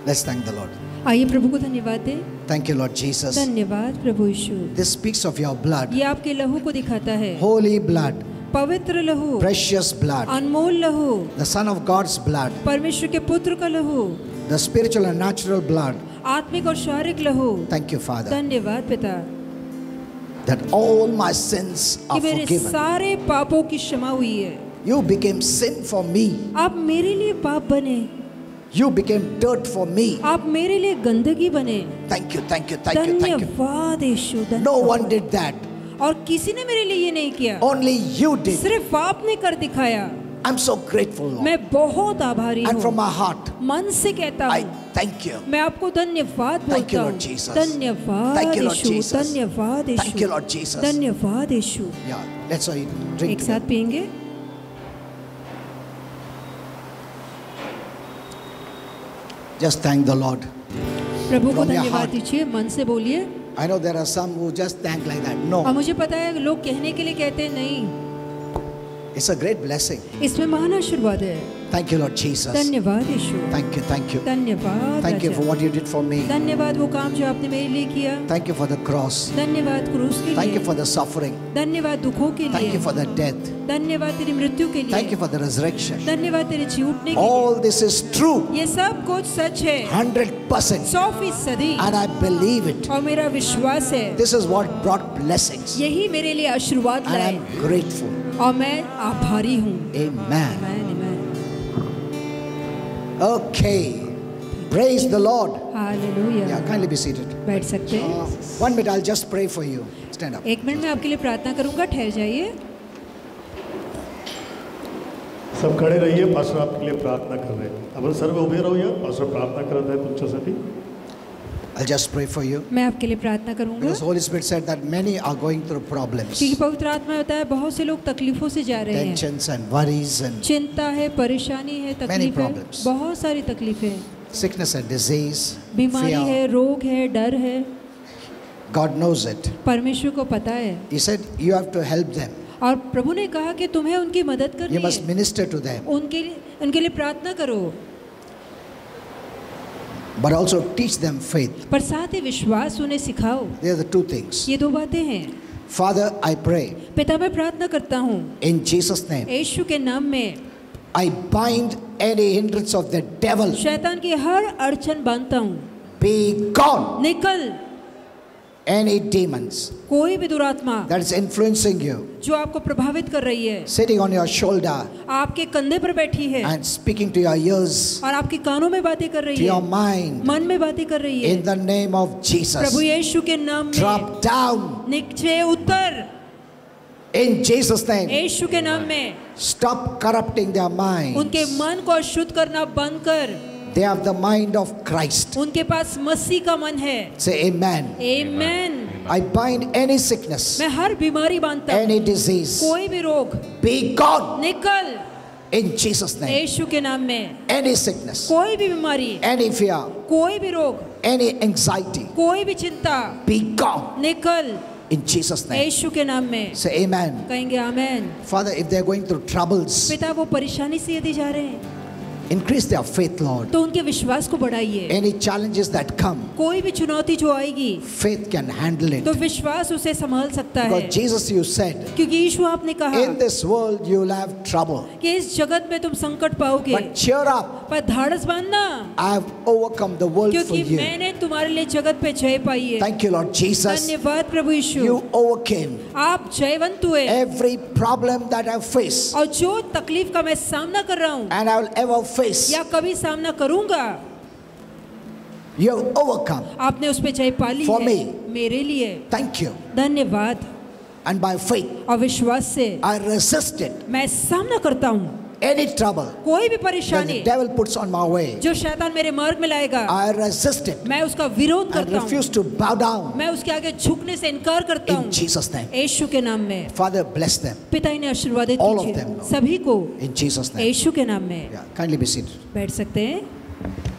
Let's thank the Lord. आइए प्रभु को धन्यवाद दें। Thank you, Lord Jesus. धन्यवाद प्रभु यीशु। This speaks of your blood. ये आपके लहू को दिखाता है, Holy blood, पवित्र लहू, precious blood, अनमोल लहू, the Son of God's blood, परमेश्वर के पुत्र का लहू, the spiritual and natural blood. आत्मिक और शारीरिक लहू। Thank you, Father, धन्यवाद पिता that all my sins कि are मेरे forgiven. सारे पापों की क्षमा हुई है। You became sin for me. आप मेरे लिए पाप बने, You became dirt for me. आप मेरे लिए गंदगी बने। Thank you, thank you, thank you, thank you. धन्यवाद यीशु। No धन्यवाद। one did that. और किसी ने मेरे लिए ये नहीं किया, Only you did. सिर्फ आपने कर दिखाया। I'm so grateful, Lord. मैं बहुत आभारी And from हूँ, my heart, मन से कहता I हूँ thank you. मैं आपको धन्यवाद Thank you, बोलता Lord हूँ। Jesus. धन्यवाद Thank you, Lord Yeshu. Jesus. धन्यवाद यीशु। Thank you, Lord Jesus. धन्यवाद यीशु। Yeah, let's all drink एक together. साथ पियेंगे। Just thank the Lord. प्रभु को From your धन्यवाद heart. दीजिए, मन से बोलिए। I know there are some who just thank like that. और No, मुझे पता है लोग कहने के लिए कहते हैं नहीं, it's a great blessing. इसमें महान आशीर्वाद है। Thank you, Lord Jesus. धन्यवाद यीशु। Thank you, thank you. धन्यवाद Thank you Raja. for what you did for me. धन्यवाद वो काम जो आपने मेरे लिए किया। Thank you for the cross. धन्यवाद क्रूस के Thank you लिए। for the suffering. धन्यवाद दुखों के Thank you लिए। for the death. धन्यवाद तेरी मृत्यु के Thank you लिए। for the resurrection. धन्यवाद तेरे जी उठने के All this is true. लिए। ये सब कुछ सच है, 100%. 100%। And I believe it. और मेरा विश्वास है This is what brought blessings. यही मेरे लिए आशीर्वाद And लाए I'm grateful. और मैं आभारी हूँ। Amen. Amen, amen. Okay. Praise the Lord. Hallelujah. Yeah, kindly be seated. बैठ सकते हैं। 1 minute, I'll just pray for you. Stand up. एक मिनट में आपके लिए प्रार्थना करूंगा, ठहर जाइए। सब खड़े रहिए, पास्टर आपके लिए प्रार्थना कर रहे हैं. आपण सर्व उभे राहूया, पास्टर प्रार्थना करत आहे तुमच्यासाठी. I'll just pray for you. मैं आपके लिए प्रार्थना करूंगा Because Holy Spirit said that many are going through problems, क्योंकि पवित्र आत्मा होता है बहुत से लोग तकलीफों से जा रहे हैं। tensions and worries and चिंता है, परेशानी है, तकलीफ है, problems. बहुत सारी तकलीफें हैं। sickness and disease, बीमारी fear. है, रोग है, डर है। God knows it. परमेश्वर को पता है He said you have to help them. और प्रभु ने कहा कि तुम्हें उनकी मदद करनी You must है, minister to them, उनके लिए प्रार्थना करो, but also teach them faith. पर साथ ही विश्वास उन्हें सिखाओ। They are the two things. ये दो बातें हैं। Father, I pray पिता मैं प्रार्थना करता हूँ in Jesus' name. यीशु के नाम में I bind any hindrance of the devil. शैतान की हर अड़चन बांधता हूँ। Be gone. निकल। Any demons कोई भी दुरात्मा that is influencing you, जो आपको प्रभावित कर रही है, sitting on your shoulder आपके कंधे पर बैठी है and speaking to your ears, और आपके कानों में बातें कर रही to your है, mind, मन में बातें कर रही है, in the name of Jesus, प्रभु यीशु के नाम में drop down नीचे उतर। In Jesus' name. यीशु के नाम में Stop corrupting their minds. उनके मन को अशुद्ध करना बंद कर। They have the mind of Christ. उनके पास मसीह का मन है। Say amen. आमीन। I bind any sickness, मैं हर बीमारी बांधता हूँ, any disease. कोई भी रोग Be gone निकल in Jesus' name. यीशु के नाम में। Any sickness, कोई भी बीमारी, any fear, कोई भी रोग, any anxiety, कोई भी चिंता be gone निकल in Jesus' name. यीशु के नाम में। Say amen. कहेंगे आमेन। Father, if they're going through troubles, पिता वो परेशानी से यदि जा रहे हैं increase their faith, Lord. तो उनके विश्वास को बढ़ाइए। Any challenges that come, कोई भी चुनौती जो आएगी faith can handle it. तो विश्वास उसे संभाल सकता है। Because Jesus, you said, क्योंकि यीशु आपने कहा in this world you'll have trouble. कि इस जगत में तुम संकट पाओगे, But cheer up. पर धाड़स बांधना, I have overcome the world for क्योंकि you. मैंने तुम्हारे लिए जगत पे जय पाई है। Thank you, Lord Jesus. धन्यवाद प्रभु यीशु, You overcame आप जयवंत हुए। every problem that I face और जो तकलीफ का मैं सामना कर रहा हूँ and I will ever face. या कभी सामना करूंगा, You have overcome. आपने उस पे जय पा ली For है me. मेरे लिए। Thank you. धन्यवाद। And by faith, और विश्वास से I resisted मैं सामना करता हूँ any trouble कोई भी that परेशानी the devil puts on my way. जो शैतान मेरे मार्ग में लाएगा, I resisted मैं उसका विरोध and करता हूँ, refused to bow down मैं उसके आगे झुकने से इनकार करता in हूँ Jesus' name. यीशु के नाम में। Father, bless them पिता इन्हें आशीर्वादित All of कीजिए them, Lord. सभी को in Jesus' name. यीशु के नाम में। Yeah, kindly be seated. बैठ सकते हैं।